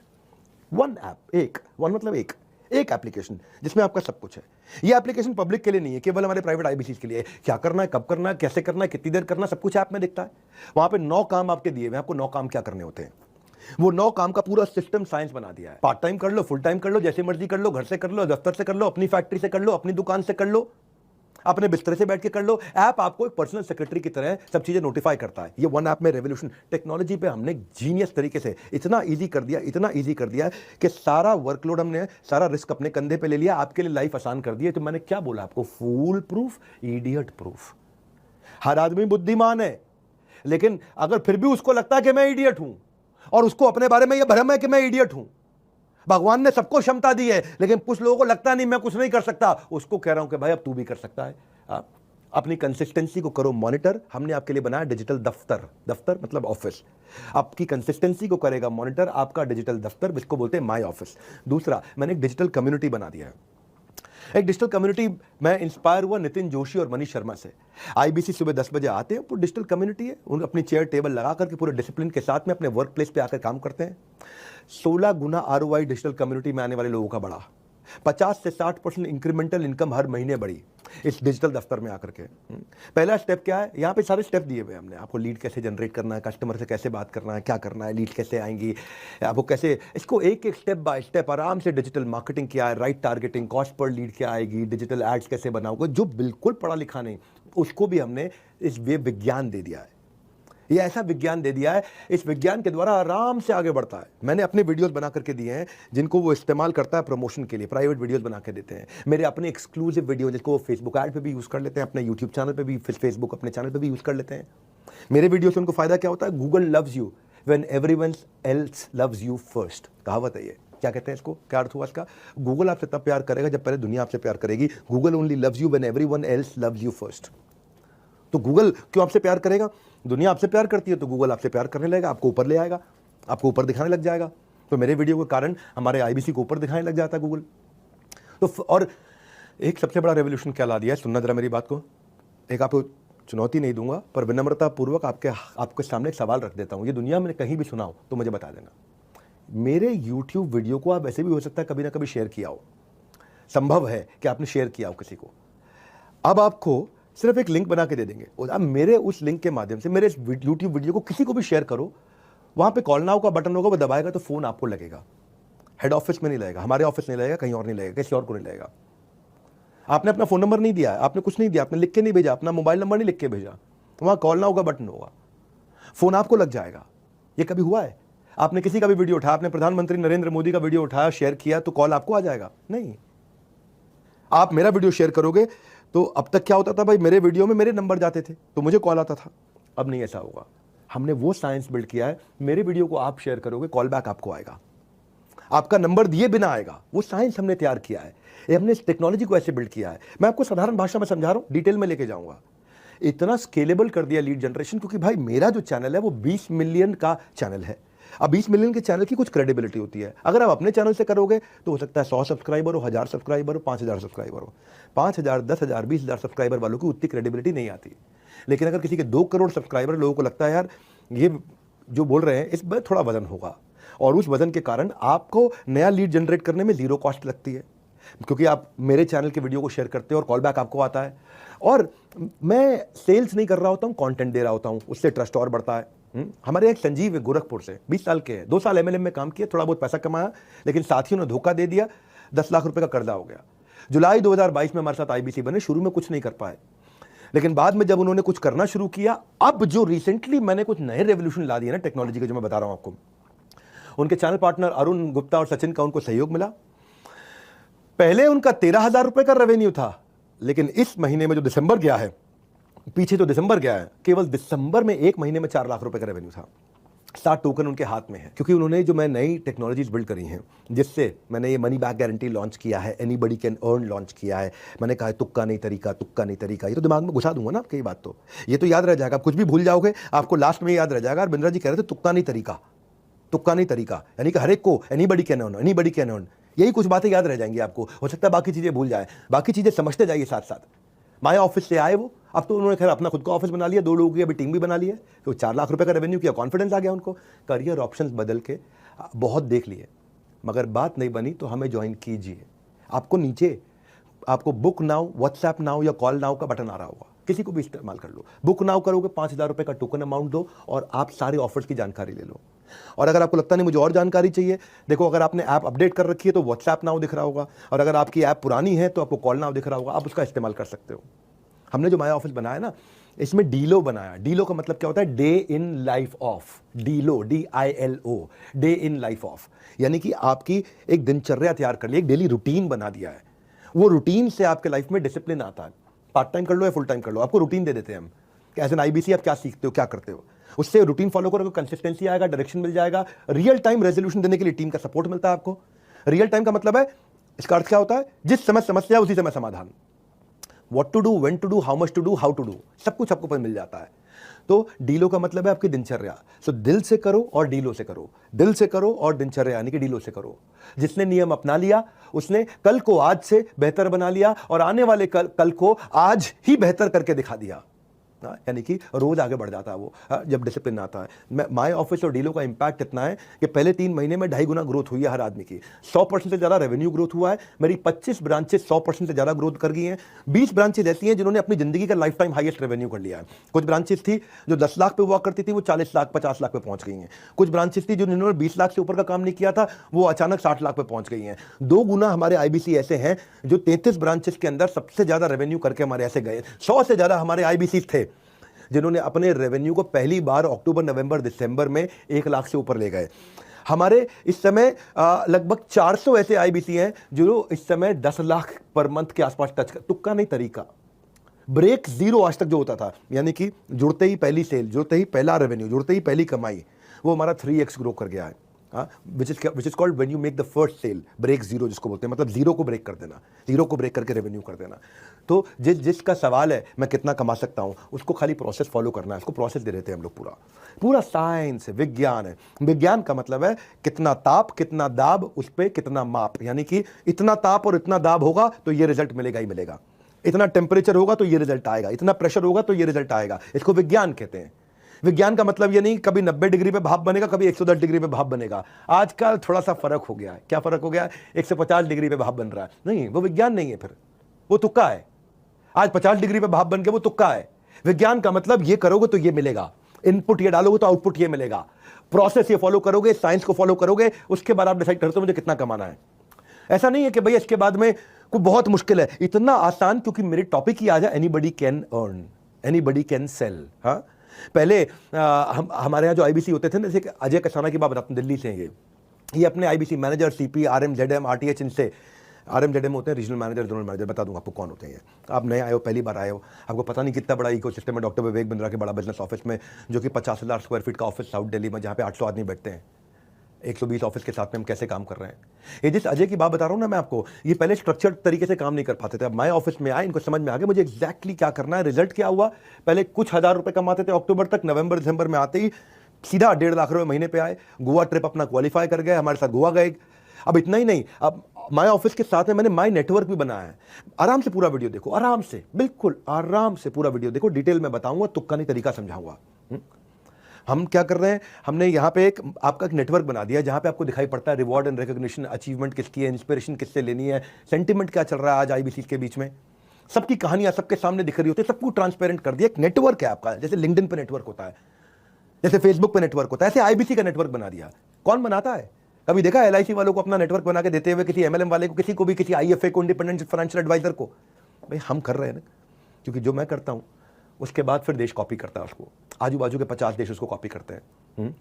वन ऐप, एक, वन मतलब एक एप्लीकेशन जिसमें आपका सब कुछ है। ये एप्लीकेशन पब्लिक के लिए नहीं है, केवल हमारे प्राइवेट आईबीसी के लिए है। क्या करना है, कब करना है, कैसे करना है, कितनी देर करना, सब कुछ ऐप में दिखता है। वहां पे 9 काम आपके दिए हुए, आपको 9 काम क्या करने होते हैं। वो 9 काम का पूरा सिस्टम साइंस बना दिया है। पार्ट टाइम कर लो, फुल टाइम कर लो, जैसे मर्जी कर लो, घर से कर लो, दफ्तर से कर लो, अपनी फैक्ट्री से कर लो, अपनी दुकान से कर लो, अपने बिस्तर से बैठ के कर लो। ऐप आपको एक पर्सनल सेक्रेटरी की तरह सब चीजें नोटिफाई करता है। ये वन ऐप में रेवोल्यूशन, टेक्नोलॉजी पे हमने जीनियस तरीके से इतना इजी कर दिया, इतना इजी कर दिया कि सारा वर्कलोड हमने, सारा रिस्क अपने कंधे पे ले लिया, आपके लिए लाइफ आसान कर दी है। तो मैंने क्या बोला आपको? फूल प्रूफ, इडियट प्रूफ। हर आदमी बुद्धिमान है, लेकिन अगर फिर भी उसको लगता है कि मैं इडियट हूं, और उसको अपने बारे में यह भ्रम है कि मैं इडियट हूं। भगवान ने सबको क्षमता दी है, लेकिन कुछ लोगों को लगता नहीं मैं कुछ नहीं कर सकता। उसको कह रहा हूं कि भाई अब तू भी कर सकता है। अपनी कंसिस्टेंसी को करो मॉनिटर। हमने आपके लिए बनाया डिजिटल दफ्तर। दफ्तर मतलब ऑफिस। आपकी कंसिस्टेंसी को करेगा मॉनिटर आपका डिजिटल दफ्तर, जिसको बोलते हैं माई ऑफिस। दूसरा, मैंने एक डिजिटल कम्युनिटी बना दिया है। एक डिजिटल कम्युनिटी, मैं इंस्पायर हुआ नितिन जोशी और मनीष शर्मा से। आईबीसी सुबह 10 बजे आते हैं, पूरी डिजिटल कम्युनिटी है। उन अपनी चेयर टेबल लगा करके पूरे डिसिप्लिन के साथ में अपने वर्क प्लेस पे आकर काम करते हैं। 16 गुना आरओआई डिजिटल कम्युनिटी में आने वाले लोगों का बढ़ा। 50 से 60% इंक्रीमेंटल इनकम हर महीने बढ़ी इस डिजिटल दफ्तर में आकर के। पहला स्टेप क्या है? यहाँ पे सारे स्टेप दिए हुए हमने आपको। लीड कैसे जनरेट करना है, कस्टमर से कैसे बात करना है, क्या करना है, लीड कैसे आएंगी, आपको कैसे, इसको एक एक स्टेप बाय स्टेप आराम से डिजिटल मार्केटिंग क्या है, right targeting, cost per lead क्या आएगी, डिजिटल एड्स कैसे बनाओगे। जो बिल्कुल पढ़ा लिखा नहीं, उसको भी हमने इस विज्ञान दे दिया है। ये ऐसा विज्ञान दे दिया है, इस विज्ञान के द्वारा आराम से आगे बढ़ता है। मैंने अपने वीडियोस बना करके दिए हैं जिनको वो इस्तेमाल करता है प्रमोशन के लिए, प्राइवेट वीडियोस बना के देते हैं। मेरे अपने एक्सक्लूसिव वीडियो जिसको वो फेसबुक ऐड पे भी यूज़ कर लेते हैं, अपने यूट्यूब चैनल पे भी, फेसबुक अपने चैनल पे भी यूज़ कर लेते हैं। मेरे वीडियो से उनको फायदा क्या होता है? Google loves you when everyone else loves you first. कहावत है ये। क्या कहते हैं इसको? क्या अर्थ हुआ इसका? गूगल आपसे तब प्यार करेगा जब पहले दुनिया आपसे प्यार करेगी। Google only loves you when everyone else loves you first. तो गूगल क्यों आपसे प्यार करेगा? दुनिया आपसे प्यार करती है तो गूगल आपसे प्यार करने लगेगा, आपको ऊपर ले आएगा, आपको ऊपर दिखाने लग जाएगा। तो मेरे वीडियो के कारण हमारे आईबीसी को ऊपर दिखाने लग जाता है गूगल। तो और एक सबसे बड़ा रेवोल्यूशन क्या ला दिया है, सुनना जरा मेरी बात को। एक आपको चुनौती नहीं दूंगा पर विनम्रता पूर्वक आपके सामने एक सवाल रख देता हूं। ये दुनिया में कहीं भी सुना हो तो मुझे बता देना। मेरे यूट्यूब वीडियो को आप ऐसे भी हो सकता है कभी ना कभी शेयर किया हो, संभव है कि आपने शेयर किया हो किसी को। अब आपको सिर्फ एक लिंक बना के दे देंगे और आप मेरे उस लिंक के माध्यम से मेरे यूट्यूब वीडियो को किसी को भी शेयर करो, वहां पे कॉल नाउ का बटन होगा, वो दबाएगा तो फोन आपको लगेगा। हेड ऑफिस में नहीं लगेगा, हमारे ऑफिस नहीं लगेगा, कहीं और नहीं लगेगा, किसी और को नहीं लगेगा। आपने अपना फोन नंबर नहीं दिया है, आपने कुछ नहीं दिया, आपने लिख के नहीं भेजा, अपना मोबाइल नंबर नहीं लिख के भेजा, वहां कॉल नाउ का बटन होगा, फोन आपको लग जाएगा। ये कभी हुआ है? आपने किसी का भी वीडियो उठाया, आपने प्रधानमंत्री नरेंद्र मोदी का वीडियो उठाया, शेयर किया तो कॉल आपको आ जाएगा? नहीं। आप मेरा वीडियो शेयर करोगे तो अब तक क्या होता था भाई, मेरे वीडियो में मेरे नंबर जाते थे तो मुझे कॉल आता था। अब नहीं ऐसा होगा। हमने वो साइंस बिल्ड किया है, मेरे वीडियो को आप शेयर करोगे कॉल बैक आपको आएगा, आपका नंबर दिए बिना आएगा। वो साइंस हमने तैयार किया है, ये हमने इस टेक्नोलॉजी को ऐसे बिल्ड किया है। मैं आपको साधारण भाषा में समझा रहा हूं, डिटेल में लेके जाऊंगा। इतना स्केलेबल कर दिया लीड जनरेशन, क्योंकि भाई मेरा जो चैनल है वो 20 मिलियन का चैनल है। अब 20 मिलियन के चैनल की कुछ क्रेडिबिलिटी होती है। अगर आप अपने चैनल से करोगे तो हो सकता है 100 सब्सक्राइबर हो, 1000 सब्सक्राइबर हो, 5000 सब्सक्राइबर हो। 5000, 10,000, 20,000 सब्सक्राइबर वालों की उतनी क्रेडिबिलिटी नहीं आती। लेकिन अगर किसी के 2 करोड़ सब्सक्राइबर, लोगों को लगता है यार ये जो बोल रहे हैं इस पर थोड़ा वजन होगा, और उस वजन के कारण आपको नया लीड जनरेट करने में 0 कॉस्ट लगती है, क्योंकि आप मेरे चैनल के वीडियो को शेयर करते हो और कॉल बैक आपको आता है। और मैं सेल्स नहीं कर रहा होता हूँ, कंटेंट दे रहा होता हूँ, उससे ट्रस्ट और बढ़ता है। हमारे एक संजीव है गोरखपुर से, 20 साल के हैं, 2 साल एमएलएम में काम किया, थोड़ा बहुत पैसा कमाया, लेकिन साथियों ने धोखा दे दिया, 10 लाख रुपए का कर्जा हो गया। जुलाई 2022 में हमारे साथ आईबीसी बने, शुरू में कुछ नहीं कर पाए, लेकिन बाद में जब उन्होंने कुछ करना शुरू किया, अब जो रिसेंटली मैंने कुछ नए रेवोल्यूशन ला दिए ना टेक्नोलॉजी के, जो मैं बता रहा हूं आपको, उनके चैनल पार्टनर अरुण गुप्ता और सचिन का उनको सहयोग मिला। पहले उनका 13,000 रुपए का रेवेन्यू था, लेकिन इस महीने में जो दिसंबर गया है, पीछे जो दिसंबर गया है, केवल दिसंबर में 1 महीने में 4 लाख रुपए का रेवेन्यू था। 7 टोकन उनके हाथ में है, क्योंकि उन्होंने जो मैं नई टेक्नोलॉजीज बिल्ड करी हैं, जिससे मैंने ये मनी बैक गारंटी लॉन्च किया है, एनीबडी कैन अर्न लॉन्च किया है। मैंने कहा है तुक्का नहीं तरीका, तुक्का नहीं तरीका, ये तो दिमाग में घुसा दूंगा ना आपकी बात, तो ये तो याद रह जाएगा। आप कुछ भी भूल जाओगे, आपको लास्ट में याद रह जाएगा। और बिंद्रा जी कह रहे थे तुक्का नहीं तरीका, तुक्का नहीं तरीका, यानी कि हर एक को anybody can earn, anybody can earn, यही कुछ बातें याद रह जाएंगी आपको। हो सकता है बाकी चीजें भूल जाए, बाकी चीजें समझते जाइए साथ साथ। माया ऑफिस से आए वो, अब तो उन्होंने खैर अपना खुद का ऑफिस बना लिया, 2 लोगों की अभी टीम भी बना ली है, तो 4 लाख रुपए का रेवेन्यू किया, कॉन्फिडेंस आ गया उनको। करियर ऑप्शंस बदल के बहुत देख लिए, मगर बात नहीं बनी तो हमें ज्वाइन कीजिए। आपको नीचे आपको बुक नाउ, व्हाट्सएप नाउ या कॉल नाउ का बटन आ रहा होगा, किसी को भी इस्तेमाल कर लो। बुक नाउ करोगे, 5,000 रुपए का टोकन अमाउंट दो और आप सारे ऑफर्स की जानकारी ले लो। और अगर आपको लगता नहीं मुझे और जानकारी चाहिए, देखो अगर आपने ऐप अपडेट कर रखी है तो व्हाट्सएप नाउ दिख रहा होगा, और अगर आपकी ऐप पुरानी है तो आपको कॉल नाउ दिख रहा होगा, आप उसका इस्तेमाल कर सकते हो। हमने जो माया ऑफिस बनाया ना, इसमें डीलो बनाया। डीलो का मतलब क्या होता है? Day in life of. DILO, DILO, day in life of, यानी कि आपकी एक दिनचर्या तैयार कर ली, एक डेली रूटीन बना दिया है। वो रूटीन से आपके लाइफ में डिसिप्लिन आता है। पार्ट टाइम कर लो या फुल टाइम कर लो, आपको रूटीन दे देते हैं हम कि एज एन आईबीसी आप क्या सीखते हो, क्या करते हो। उससे रूटीन फॉलो करोगे, कंसिस्टेंसी आएगा, डायरेक्शन मिल जाएगा। रियल टाइम रेजोल्यूशन देने के लिए टीम का सपोर्ट मिलता है आपको। रियल टाइम का मतलब है, इसका अर्थ क्या होता है? जिस समय समस्या उसी समय समाधान। What to do, when to do, how much to do, how to do, सब कुछ आपको मिल जाता है। तो डीलो का मतलब है आपकी दिनचर्या। सो दिल से करो और डीलो से करो, दिल से करो और दिनचर्या यानी कि डीलो से करो। जिसने नियम अपना लिया उसने कल को आज से बेहतर बना लिया और आने वाले कल को आज ही बेहतर करके दिखा दिया। यानी कि रोज आगे बढ़ जाता है वो, जब डिसिप्लिन आता है। माय ऑफिस और डीलो का इंपैक्ट इतना है कि पहले 3 महीने में 2.5 गुना ग्रोथ हुई है हर आदमी की। 100% से ज़्यादा रेवेन्यू ग्रोथ हुआ है। मेरी 25 ब्रांचेस 100% से ज़्यादा ग्रोथ कर गई हैं। 20 ब्रांचेज ऐसी हैं जिन्होंने अपनी जिंदगी का लाइफ टाइम हाईएस्ट रेवेन्यू कर लिया है। कुछ ब्रांचेस थी जो 10 लाख पे हुआ करती थी, वो 40 लाख 50 लाख पे पहुंच गई हैं। कुछ ब्रांचेस थी जो जिन्होंने 20 लाख से ऊपर का काम नहीं किया था, वो अचानक 60 लाख पे पहुंच गई हैं। 2 गुना हमारे आईबीसी ऐसे हैं जो 33 ब्रांचेस के अंदर सबसे ज़्यादा रेवेन्यू करके हमारे ऐसे गए। 100 से ज़्यादा हमारे आईबीसी थे जिन्होंने अपने रेवेन्यू को पहली बार अक्टूबर, नवंबर, दिसंबर में 1 लाख से ऊपर ले गए। हमारे इस समय लगभग 400 ऐसे आईबीसी हैं जो इस समय 10 लाख पर मंथ के आसपास टच कर, तुक्का नहीं तरीका। ब्रेक जीरो आज तक जो होता था, यानी कि जुड़ते ही पहली सेल, जुड़ते ही पहला रेवेन्यू, जुड़ते ही पहली कमाई, वो हमारा 3x ग्रो कर गया है। Which is called when you make the first sale, break zero जिसको बोलते हैं, मतलब जीरो को ब्रेक कर देना, जीरो को ब्रेक करके रेवेन्यू कर देना। तो जिसका सवाल है मैं कितना कमा सकता हूं, उसको खाली प्रोसेस फॉलो करना है। उसको प्रोसेस दे देते हैं हम लोग, पूरा साइंस है, विज्ञान है। विज्ञान का मतलब है कितना ताप, कितना दाब, उस पर कितना माप, यानी कि इतना ताप और इतना दाब होगा तो ये रिजल्ट मिलेगा ही मिलेगा, इतना टेम्परेचर होगा तो ये रिजल्ट आएगा, इतना प्रेशर होगा तो ये रिजल्ट आएगा। इसको विज्ञान कहते हैं। विज्ञान का मतलब ये नहीं कभी 90 डिग्री पे भाप बनेगा, कभी 110 डिग्री पे भाप बनेगा। आजकल थोड़ा सा फर्क हो गया है। क्या फर्क हो गया है? 150 डिग्री पे भाप बन रहा है। नहीं, वो विज्ञान नहीं है, फिर वो तुक्का है। आज 50 डिग्री पे भाप बन के वो तुक्का है। विज्ञान का मतलब ये करोगे तो ये मिलेगा, इनपुट ये डालोगे तो आउटपुट ये मिलेगा, प्रोसेस ये फॉलो करोगे, साइंस को फॉलो करोगे, उसके बाद आप डिसाइड करते हो मुझे कितना कमाना है। ऐसा नहीं है कि भैया इसके बाद में कोई बहुत मुश्किल है, इतना आसान, क्योंकि मेरे टॉपिक ही आ जाए, anybody can earn, anybody can sell. हाँ, पहले हमारे यहाँ जो आईबीसी होते थे ना, जैसे अजय कसाना की बात बताता हूँ, दिल्ली से हैं ये अपने IBC manager, CP, RM, ZM, RTH, इनसे, आरएम जेडएम होते हैं रीजनल मैनेजर, जोनल मैनेजर, बता दूंगा आपको कौन होते हैं। आप नए आए हो, पहली बार आए हो, आपको पता नहीं कितना बड़ा इकोसिस्टम है डॉक्टर विवेक बिंद्रा के बड़ा बिजनेस ऑफिस में, जो कि 50,000 स्क्वायर फीट का ऑफिस साउथ दिल्ली में, जहाँ पे 800 आदमी बैठते हैं। 120 ऑफिस के साथ में हम कैसे काम कर रहे हैं। ये जिस अजय की बात बता रहा हूँ ना मैं आपको, ये पहले स्ट्रक्चर्ड तरीके से काम नहीं कर पाते थे। अब मैं ऑफिस में आए, इनको समझ में आ गया मुझे एग्जैक्टली क्या करना है। रिजल्ट क्या हुआ? पहले कुछ हज़ार रुपए कमाते थे अक्टूबर तक, नवंबर दिसंबर में आते ही सीधा 1.5 लाख रुपए महीने पे आए। गोवा ट्रिप अपना क्वालिफाई कर गए, हमारे साथ गोवा गए। अब इतना ही नहीं, अब माय ऑफिस के साथ में मैंने माय नेटवर्क भी बनाया है। आराम से पूरा वीडियो देखो, आराम से, बिल्कुल आराम से पूरा वीडियो देखो, डिटेल में बताऊंगा, तुक्का नहीं तरीका समझाऊंगा। हम क्या कर रहे हैं, हमने यहाँ पे आपका एक नेटवर्क बना दिया जहाँ पे आपको दिखाई पड़ता है रिवॉर्ड एंड रिकॉग्निशन, अचीवमेंट किसकी है, इंस्पिरेशन किससे लेनी है, सेंटिमेंट क्या चल रहा है आज आईबीसी के बीच में, सबकी कहानियां सबके सामने दिख रही होती है, सबको ट्रांसपेरेंट कर दिया। एक नेटवर्क है आपका, जैसे लिंक्डइन पे नेटवर्क होता है, जैसे फेसबुक पे नेटवर्क होता है, ऐसे आईबीसी का नेटवर्क बना दिया। कौन बनाता है? कभी देखा एलआईसी वालों को अपना नेटवर्क बना के देते हुए, किसी एमएलएम वाले को, किसी को भी, किसी आईएफए को, इंडिपेंडेंट फाइनेंशियल एडवाइजर को? भाई हम कर रहे हैं ना, क्योंकि जो मैं करता हूँ उसके बाद फिर देश कॉपी करता है उसको, आजू बाजू के 50 देश उसको कॉपी करते हैं।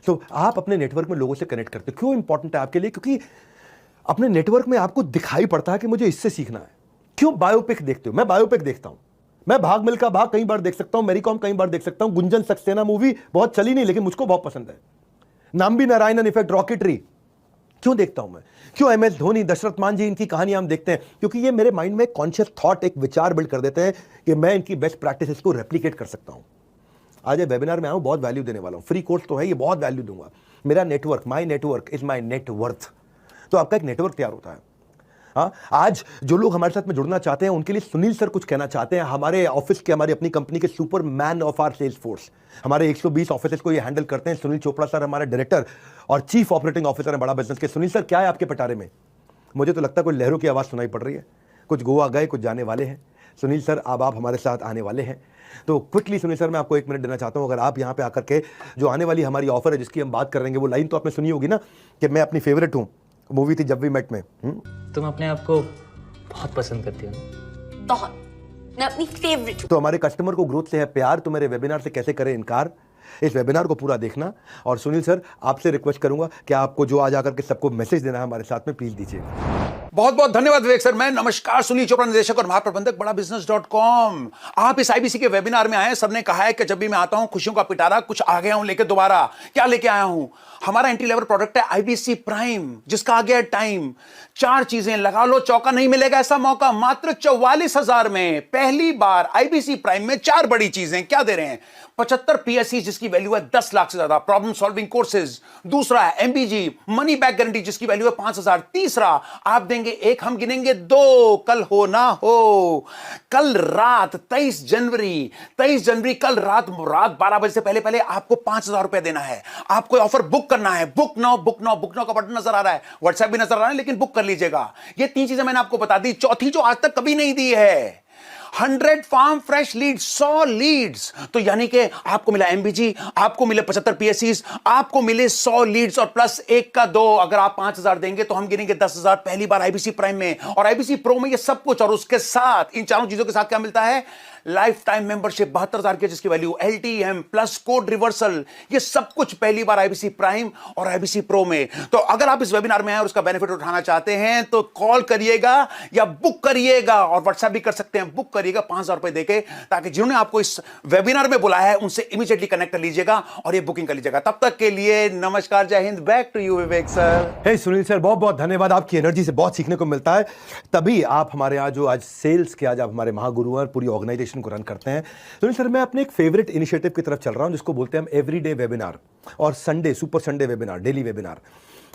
तो आप अपने नेटवर्क में लोगों से कनेक्ट करते हो। क्यों इंपॉर्टेंट है आपके लिए? क्योंकि अपने नेटवर्क में आपको दिखाई पड़ता है कि मुझे इससे सीखना है। क्यों बायोपिक देखते हो? मैं बायोपिक देखता हूं, मैं भाग मिल्खा भाग कई बार देख सकता हूं, मेरी कॉम कई बार देख सकता हूं, गुंजन सक्सेना मूवी बहुत चली नहीं लेकिन मुझको बहुत पसंद है, नाम्बी नारायणन इफेक्ट, रॉकेटरी क्यों देखता हूं मैं? क्यों एमएस धोनी, दशरथ मान जी, इनकी कहानियां हम देखते हैं? क्योंकि ये मेरे माइंड में कॉन्शियस थॉट, एक विचार बिल्ड कर देते हैं कि मैं इनकी बेस्ट प्रैक्टिसेस को रेप्लिकेट कर सकता हूं। आज ये वेबिनार में आऊं, बहुत वैल्यू देने वाला हूं, फ्री कोर्स तो है, ये बहुत वैल्यू दूंगा। मेरा network, my network is my net worth. तो आपका एक नेटवर्क तैयार होता है। हाँ, आज जो लोग हमारे साथ में जुड़ना चाहते हैं उनके लिए सुनील सर कुछ कहना चाहते हैं। हमारे ऑफिस के, हमारी अपनी कंपनी के superman of our sales force, हमारे 120 ऑफिस को ये हैंडल करते हैं। सुनील चोपड़ा सर हमारे डायरेक्टर और चीफ ऑपरेटिंग ऑफिसर है बड़ा बिजनेस के। सुनील सर क्या है आपके पिटारे में? मुझे तो लगता है कोई लहरों की आवाज़ सुनाई पड़ रही है, कुछ गोवा गए, कुछ जाने वाले हैं। सुनील सर अब आप हमारे साथ आने वाले हैं, तो क्विकली सुनील सर मैं आपको 1 मिनट देना चाहता हूं। अगर आप यहां पे आकर के जो आने वाली हमारी ऑफर है जिसकी हम बात करेंगे, वो लाइन तो आपने सुनी होगी ना कि मैं अपनी फेवरेट हूं, मूवी थी जब वी मेट में। तुम अपने आप को बहुत पसंद करती हो? बहुत, मैं अपनी फेवरेट हूँ। तो हमारे कस्टमर को ग्रोथ से है प्यार, तो मेरे वेबिनार से कैसे करें इनकार? इस वेबिनार को पूरा देखना। और सुनील सर आपसे रिक्वेस्ट करूंगा कि आपको जो आज आकर के सबको मैसेज देना है हमारे साथ में, प्लीज दीजिए। बहुत बहुत धन्यवाद विवेक सर। मैं नमस्कार, सुनील चोपड़ा, निदेशक और महाप्रबंधक बड़ा business.com। आप इस आईबीसी के वेबिनार में आए। सर ने कहा है कि जब भी मैं आता हूं खुशियों का पिटारा कुछ आ गया हूं लेके। दोबारा क्या लेके आया हूं? हमारा एंट्री लेवल प्रोडक्ट है आईबीसी प्राइम, जिसका आ गया टाइम। 4 चीजें लगा लो, चौका नहीं मिलेगा ऐसा मौका। मात्र 44,000 में पहली बार आईबीसी प्राइम में 4 बड़ी चीजें क्या दे रहे हैं? 75 PSE जिसकी वैल्यू है 10 लाख से ज्यादा, प्रॉब्लम सॉल्विंग कोर्सेज। दूसरा है MBG मनी बैक गारंटी जिसकी वैल्यू है 5000। तीसरा आप देंगे एक, हम गिनेंगे दो, कल हो ना हो। कल रात 23 जनवरी कल रात 12 बजे से पहले पहले आपको 5000 रुपए देना है। आपको ऑफर बुक करना है। बुक नाउ का बटन नजर आ रहा है, व्हाट्सएप भी नजर आ रहा है, लेकिन बुक कर लीजिएगा। ये 3 चीजें मैंने आपको बता दी। चौथी जो आज तक कभी नहीं दी है, 100 फार्म फ्रेश लीड्स, 100 लीड्स। तो यानी कि आपको मिला MBG, आपको मिले 75 PSEs, आपको मिले 100 लीड्स और प्लस 1 का 2। अगर आप 5000 देंगे तो हम गिनेंगे 10,000 पहली बार IBC प्राइम में। और IBC प्रो में ये सब कुछ, और उसके साथ इन चारों चीजों के साथ क्या मिलता है? लाइफ टाइम मेंबरशिप 72,000 की जिसकी value, LTM plus code reversal, ये सब कुछ पहली बार IBC प्राइम और IBC प्रो में। तो अगर आप इस वेबिनार में हैं और उसका बेनिफिट उठाना चाहते हैं तो कॉल करिएगा या बुक करिएगा, और व्हाट्सएप भी कर सकते हैं। बुक करिएगा 5,000 रुपए देके, ताकि जिन्होंने आपको इस वेबिनार में बुलाया है उनसे इमीडिएटली कनेक्ट कर लीजिएगा और ये बुकिंग कर लीजिएगा। तब तक के लिए नमस्कार, Jai Hind. Back to you Vivek sir. Hey Sunil sir, बहुत बहुत धन्यवाद। आपकी एनर्जी से बहुत सीखने को मिलता है। तभी आप हमारे यहाँ जो आज सेल्स के, आज आप हमारे महागुरु हैं, पूरी ऑर्गेनाइजेशन को रन करते हैं। सुनील सर, मैं अपने एक फेवरेट इनिशिएटिव की तरफ चल रहा हूं जिसको बोलते हैं हम एवरीडे वेबिनार और Sunday, super Sunday webinar, daily webinar.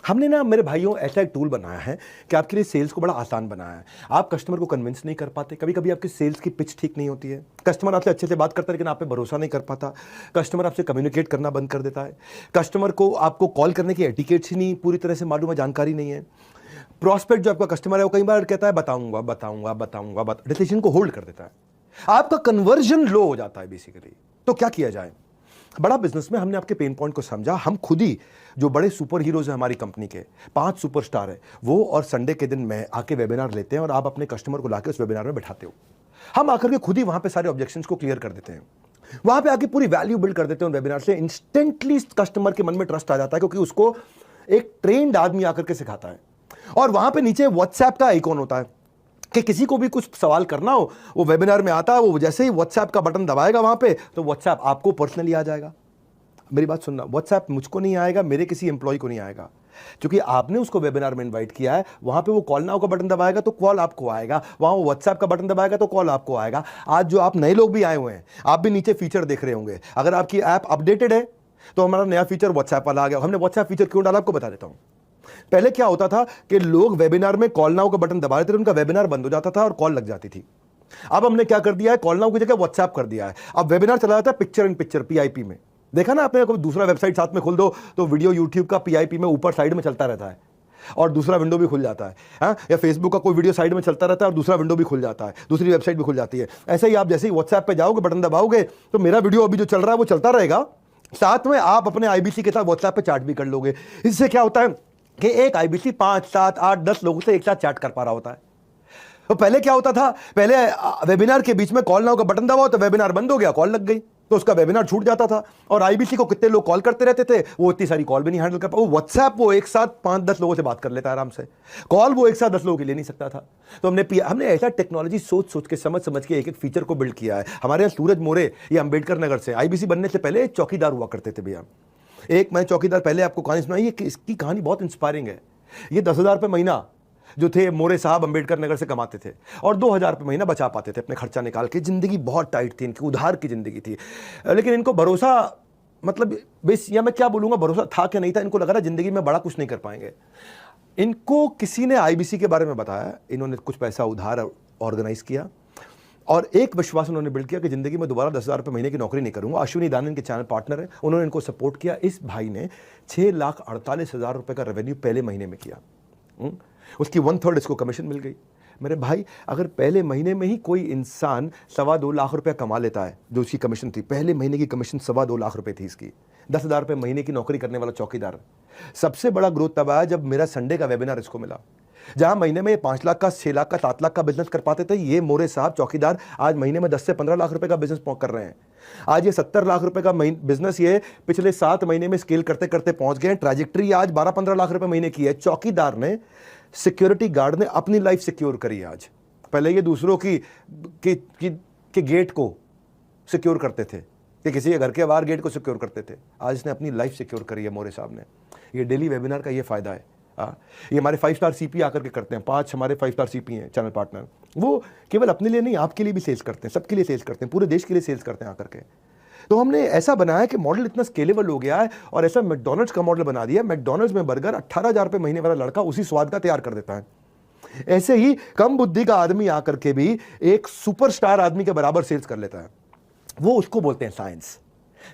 हमने ना मेरे भाइयों ऐसा एक टूल बनाया है कि आपके लिए सेल्स को बड़ा आसान बनाया है। आप कस्टमर को कन्विंस नहीं कर पाते, कभी कभी आपकी सेल्स की पिच ठीक नहीं होती है, कस्टमर आपसे अच्छे से बात करता है लेकिन आप पे भरोसा नहीं कर पाता, कस्टमर आपसे कम्युनिकेट करना बंद कर देता है, कस्टमर को आपको कॉल करने की एटिकेट्स ही नहीं पूरी तरह से मालूम है, जानकारी नहीं है। प्रॉस्पेक्ट जो आपका कस्टमर है वो कई बार कहता है बताऊंगा, डिसीजन को होल्ड कर देता है, आपका कन्वर्जन लो हो जाता है बेसिकली। तो क्या किया जाए? बड़ा बिजनेस में हमने आपके पेन पॉइंट को समझा। हम खुद ही जो बड़े सुपर हीरोज हैं हमारी कंपनी के, 5 सुपरस्टार है वो, और संडे के दिन मैं आके वेबिनार लेते हैं और आप अपने कस्टमर को लाके उस वेबिनार में बैठाते हो। हम आकर के खुद ही वहां पे सारे ऑब्जेक्शंस को क्लियर कर देते हैं, वहां पे आके पूरी वैल्यू बिल्ड कर देते हैं उन वेबिनार से। इंस्टेंटली कस्टमर के मन में ट्रस्ट आ जाता है क्योंकि उसको एक ट्रेंड आदमी आकर के सिखाता है। और वहां पे नीचे व्हाट्सएप का आइकॉन होता है कि किसी को भी कुछ सवाल करना हो, वो वेबिनार में आता है, वो जैसे ही व्हाट्सएप का बटन दबाएगा वहां पे, तो व्हाट्सएप आपको पर्सनली आ जाएगा। मेरी बात सुनना, व्हाट्सएप मुझको नहीं आएगा, मेरे किसी एम्प्लॉय को नहीं आएगा, क्योंकि आपने उसको वेबिनार में इनवाइट किया है। वहां पे वो कॉल नाउ का बटन दबाएगा तो कॉल आपको आएगा, वहां वो व्हाट्सएप का बटन दबाएगा तो कॉल आपको आएगा। आज जो आप नए लोग भी आए हुए हैं, आप भी नीचे फीचर देख रहे होंगे। अगर आपकी ऐप अपडेटेड है तो हमारा नया फीचर व्हाट्सएप वाला आ गया। हमने व्हाट्सएप फीचर क्यों डाला आपको बता देता हूं। पहले क्या होता था कि लोग वेबिनार में कॉल नाउ का बटन दबा देते थे, उनका वेबिनार बंद हो जाता था और कॉल लग जाती थी। अब हमने क्या कर दिया है, कॉल नाउ की जगह व्हाट्सएप कर दिया है। अब वेबिनार चला जाता है पिक्चर इन पिक्चर, PIP में। देखा ना आपने, कोई दूसरा वेबसाइट साथ में खोल दो तो वीडियो यूट्यूब का PIP में ऊपर साइड में चलता रहता है और दूसरा विंडो भी खुल जाता है। हाँ, या फेसबुक का कोई वीडियो साइड में चलता रहता है और दूसरा विंडो भी खुल जाता है, दूसरी वेबसाइट भी खुल जाती है। ऐसे ही आप जैसे ही व्हाट्सएप पे जाओगे, बटन दबाओगे तो मेरा वीडियो अभी जो चल रहा है वो चलता रहेगा, साथ में आप अपने IBC के साथ व्हाट्सएप पे चैट भी कर लोगे। इससे क्या होता है कि एक IBC 5, 7, 8, 10 लोगों से एक साथ चैट कर पा रहा होता है। तो पहले क्या होता था, पहले वेबिनार के बीच में कॉल नाउ का बटन दबाओ तो वेबिनार बंद हो गया, कॉल लग गई तो उसका वेबिनार छूट जाता था। और IBC को कितने लोग कॉल करते रहते थे, वो इतनी सारी कॉल भी नहीं हैंडल कर पाता। वो व्हाट्सएप वो एक साथ 5-10 लोगों से बात कर लेता है आराम से, कॉल वो एक साथ 10 लोगों की ले नहीं सकता था। तो हमने ऐसा टेक्नोलॉजी सोच के समझ के एक फीचर को बिल्ड किया है। हमारे यहाँ सूरज मोरे, ये अंबेडकर नगर से, IBC बनने से पहले एक चौकीदार हुआ करते थे भैया। एक मैं चौकीदार, पहले आपको कहानी सुनाई, इसकी कहानी बहुत इंस्पायरिंग है। ये 10,000 रुपये महीना जो थे मोरे साहब अंबेडकर नगर से कमाते थे और 2,000 रुपये महीना बचा पाते थे अपने खर्चा निकाल के। जिंदगी बहुत टाइट थी इनकी, उधार की जिंदगी थी, लेकिन इनको भरोसा, मतलब या मैं क्या बोलूँगा, भरोसा था कि नहीं था, इनको लग रहा जिंदगी में बड़ा कुछ नहीं कर पाएंगे। इनको किसी ने IBC के बारे में बताया, इन्होंने कुछ पैसा उधार ऑर्गेनाइज किया और एक विश्वास उन्होंने बिल्ड किया कि जिंदगी में दोबारा 10,000 रुपये महीने की नौकरी नहीं करूंगा। अश्विनी दानन के चैनल पार्टनर है, उन्होंने इनको सपोर्ट किया। इस भाई ने 6,48,000 रुपये का रेवेन्यू पहले महीने में किया। उसकी 1/3 इसको कमीशन मिल गई। मेरे भाई, अगर पहले महीने में ही कोई इंसान 2.25 लाख रुपया कमा लेता है, जो उसकी कमीशन थी, पहले महीने की कमीशन 2.25 लाख रुपए थी इसकी, 10,000 रुपये महीने की नौकरी करने वाला चौकीदार। सबसे बड़ा ग्रोथ तब आया जब मेरा संडे का वेबिनार इसको मिला, जहां महीने में 5 लाख का, 6 लाख का, 7 लाख का बिजनेस कर पाते थे। ये मोरे साहब चौकीदार आज महीने में 10 से 15 लाख रुपए का बिजनेस कर रहे हैं। आज ये 70 लाख रुपए का बिजनेस ये पिछले 7 महीने में स्केल करते करते पहुंच गए। ट्रैजेक्टरी आज 12-15 लाख रुपए महीने की है। चौकीदार ने, सिक्योरिटी गार्ड ने अपनी लाइफ सिक्योर करी आज। पहले ये दूसरों की गेट को सिक्योर करते थे, कि किसी के घर के बाहर गेट को सिक्योर करते थे। आज इसने अपनी लाइफ सिक्योर करी है मोरे साहब ने। ये डेली वेबिनार का ये फायदा है। ये हमारे 5 स्टार CP आकर के करते हैं। 5 हमारे 5 स्टार CP हैं चैनल पार्टनर। वो केवल अपने लिए नहीं, आपके लिए भी सेल्स करते हैं, सबके लिए सेल्स करते हैं, पूरे देश के लिए सेल्स करते हैं आकर के। तो हमने ऐसा बनाया कि मॉडल इतना स्केलेबल हो गया है और ऐसा मैकडॉनल्ड्स का मॉडल बना दिया। मैकडॉनल्ड्स में बर्गर 18,000 रुपये महीने वाला लड़का उसी स्वाद का तैयार कर देता है। ऐसे ही कम बुद्धि का आदमी आकर के भी एक सुपरस्टार आदमी के बराबर सेल्स कर लेता है। वो उसको बोलते हैं साइंस।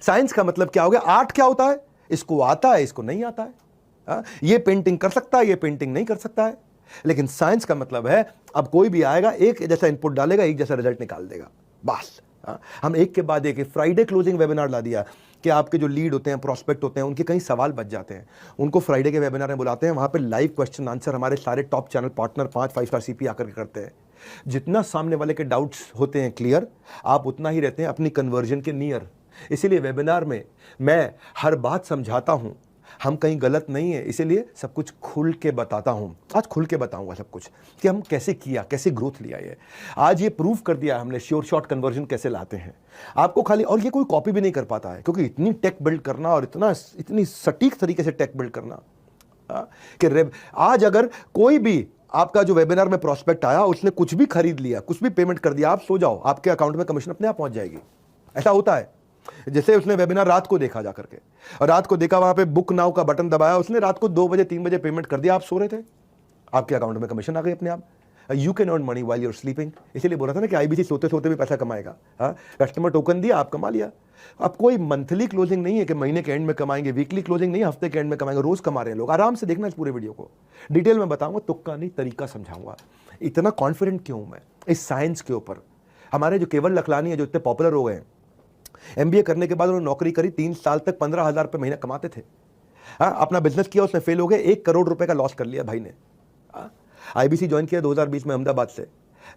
साइंस का मतलब क्या हो गया? आर्ट क्या होता है? इसको आता है, इसको नहीं आता है। ये पेंटिंग कर सकता है, ये पेंटिंग नहीं कर सकता है। लेकिन साइंस का मतलब है अब कोई भी आएगा, एक जैसा इनपुट डालेगा, एक जैसा रिजल्ट निकाल देगा, बस। हम एक के बाद एक फ्राइडे क्लोजिंग वेबिनार ला दिया कि आपके जो लीड होते हैं, प्रोस्पेक्ट होते हैं, उनके कई सवाल बच जाते हैं, उनको फ्राइडे के वेबिनार में बुलाते हैं। वहाँ पे लाइव क्वेश्चन आंसर हमारे सारे top channel partner 5 star CP आकर के करते हैं। जितना सामने वाले के डाउट्स होते हैं क्लियर, आप उतना ही रहते हैं अपनी कन्वर्जन के नियर। इसीलिए वेबिनार में मैं हर बात समझाता हूँ, हम कहीं गलत नहीं है, इसीलिए सब कुछ खुल के बताता हूं। आज खुल के बताऊंगा सब कुछ कि हम कैसे किया, कैसे ग्रोथ लिया। ये आज ये प्रूव कर दिया हमने श्योर शॉट कन्वर्जन कैसे लाते हैं आपको खाली। और ये कोई कॉपी भी नहीं कर पाता है, क्योंकि इतनी टेक बिल्ड करना और इतनी सटीक तरीके से टेक बिल्ड करना कि आज अगर कोई भी आपका जो वेबिनार में प्रोस्पेक्ट आया, उसने कुछ भी खरीद लिया, कुछ भी पेमेंट कर दिया, आप सो जाओ, आपके अकाउंट में कमीशन अपने आप पहुंच जाएगी। ऐसा होता है। जैसे उसने वेबिनार रात को देखा जाकर के, और रात को देखा, वहां पे बुक नाउ का बटन दबाया, उसने रात को 2 बजे 3 बजे पेमेंट कर दिया, आप सो रहे थे, आपके अकाउंट में कमीशन आ गई अपने आप। You can earn money while you are sleeping. इसीलिए बोला था ना कि आईबीसी सोते सोते भी पैसा कमाएगा। कस्टमर टोकन दिया, आप कमा लिया। अब कोई मंथली क्लोजिंग नहीं है कि महीने के एंड में कमाएंगे, वीकली क्लोजिंग नहीं, हफ्ते के एंड में कमाएंगे, रोज कमा रहे हैं लोग। आराम से देखना इस पूरे वीडियो को, डिटेल में बताऊंगा, तुक्का नहीं तरीका समझाऊंगा। इतना कॉन्फिडेंट क्यों मैं इस साइंस के ऊपर? हमारे जो केवल लखलानी है, जो इतने पॉपुलर हो गए, एमबीए करने के बाद उन्होंने नौकरी करी, 3 साल तक 15,000 रुपये महीना कमाते थे। अपना बिजनेस किया, उसमें फेल हो गए, 1 करोड़ रुपए का लॉस कर लिया भाई ने। आईबीसी ज्वाइन किया 2020 में अहमदाबाद से।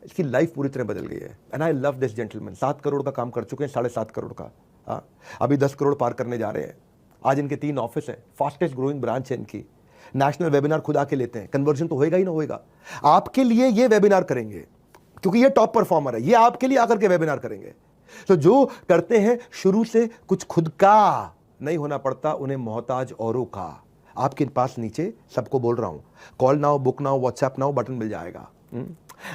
इसकी लाइफ पूरी तरह बदल गई है। And I love this gentleman. 7 crore का काम कर चुके हैं, 7.5 करोड़ का। अभी 10 करोड़ पार करने जा रहे हैं। आज इनके 3 ऑफिस है, फास्टेस्ट ग्रोइंग ब्रांच है इनकी। नेशनल वेबिनार खुद आके लेते हैं। कन्वर्जन तो होएगा ही ना होएगा। आपके लिए ये वेबिनार करेंगे क्योंकि ये टॉप परफॉर्मर है, ये आपके लिए आकर के वेबिनार करेंगे। तो जो करते हैं शुरू से कुछ खुद का नहीं होना पड़ता, उन्हें मोहताज औरों का। आपके पास नीचे सबको बोल रहा हूं, call now, book now, WhatsApp now button मिल जाएगा।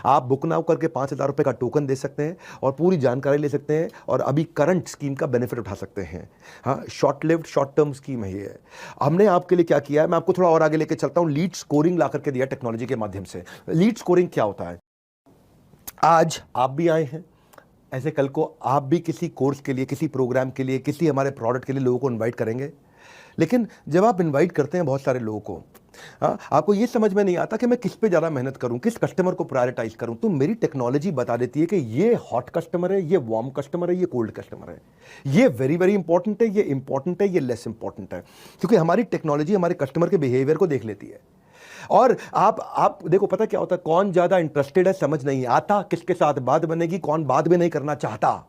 आप बुक नाउ करके 5,000 रुपए का टोकन दे सकते हैं और पूरी जानकारी ले सकते हैं और अभी करंट स्कीम का बेनिफिट उठा सकते हैं। हाँ, short lived short term scheme है ये। हमने आपके लिए क्या किया है, मैं आपको थोड़ा और आगे लेके चलता हूं। लीड स्कोरिंग ला करके दिया टेक्नोलॉजी के माध्यम से। लीड स्कोरिंग क्या होता है? आज आप भी आए हैं, ऐसे कल को आप भी किसी कोर्स के लिए, किसी प्रोग्राम के लिए, किसी हमारे प्रोडक्ट के लिए लोगों को इनवाइट करेंगे। लेकिन जब आप इनवाइट करते हैं बहुत सारे लोगों को, आपको ये समझ में नहीं आता कि मैं किस पे ज़्यादा मेहनत करूं, किस कस्टमर को प्रायोरिटाइज करूं। तो मेरी टेक्नोलॉजी बता देती है कि ये हॉट कस्टमर है, ये वार्म कस्टमर है, ये कोल्ड कस्टमर है, ये वेरी वेरी इंपॉर्टेंट है, ये इंपॉर्टेंट है, ये लेस इंपॉर्टेंट है। क्योंकि हमारी टेक्नोलॉजी हमारे कस्टमर के बिहेवियर को देख लेती है। और आप देखो, पता क्या होता है, कौन ज्यादा इंटरेस्टेड है समझ नहीं आता, किसके साथ बात बनेगी, कौन बात भी नहीं करना चाहता।